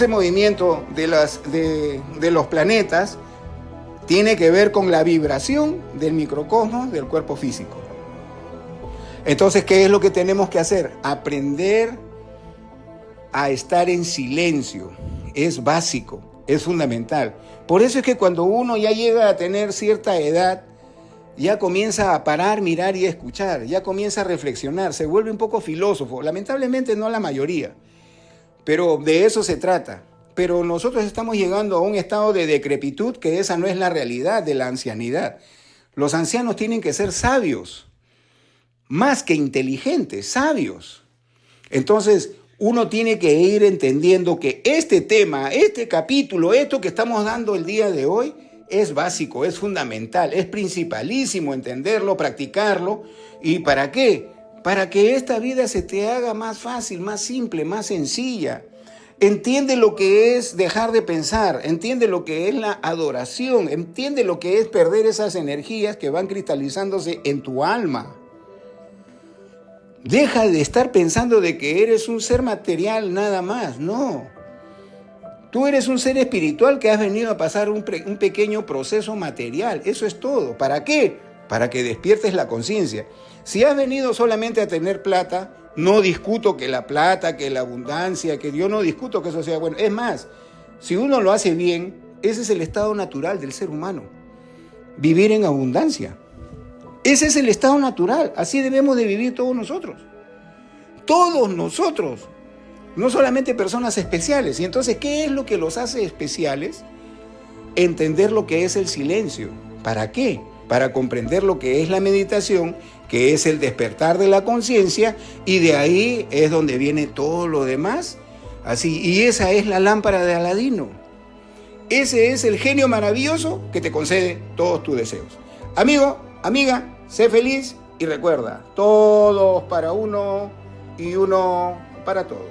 los planetas tiene que ver con la vibración del microcosmos del cuerpo físico. Entonces, ¿qué es lo que tenemos que hacer? Aprender a estar en silencio. Es básico, es fundamental. Por eso es que cuando uno ya llega a tener cierta edad, ya comienza a parar, mirar y escuchar, ya comienza a reflexionar, se vuelve un poco filósofo. Lamentablemente no la mayoría, pero de eso se trata. Pero nosotros estamos llegando a un estado de decrepitud que esa no es la realidad de la ancianidad. Los ancianos tienen que ser sabios. Más que inteligentes, sabios. Entonces, uno tiene que ir entendiendo que este tema, este capítulo, esto que estamos dando el día de hoy, es básico, es fundamental, es principalísimo entenderlo, practicarlo. ¿Y para qué? Para que esta vida se te haga más fácil, más simple, más sencilla. Entiende lo que es dejar de pensar, entiende lo que es la adoración, entiende lo que es perder esas energías que van cristalizándose en tu alma. Deja de estar pensando de que eres un ser material nada más, no. Tú eres un ser espiritual que has venido a pasar un pequeño proceso material, eso es todo. ¿Para qué? Para que despiertes la conciencia. Si has venido solamente a tener plata, No discuto que la plata, que la abundancia, que yo no discuto que eso sea bueno. Es más, si uno lo hace bien, ese es el estado natural del ser humano. Vivir en abundancia. Ese es el estado natural. Así debemos de vivir todos nosotros. Todos nosotros. No solamente personas especiales. Y entonces, ¿qué es lo que los hace especiales? Entender lo que es el silencio. ¿Para qué? Para comprender lo que es la meditación, que es el despertar de la conciencia, y de ahí es donde viene todo lo demás. Así, y esa es la lámpara de Aladino. Ese es el genio maravilloso que te concede todos tus deseos. Amigo, amiga, sé feliz y recuerda, todos para uno y uno para todos.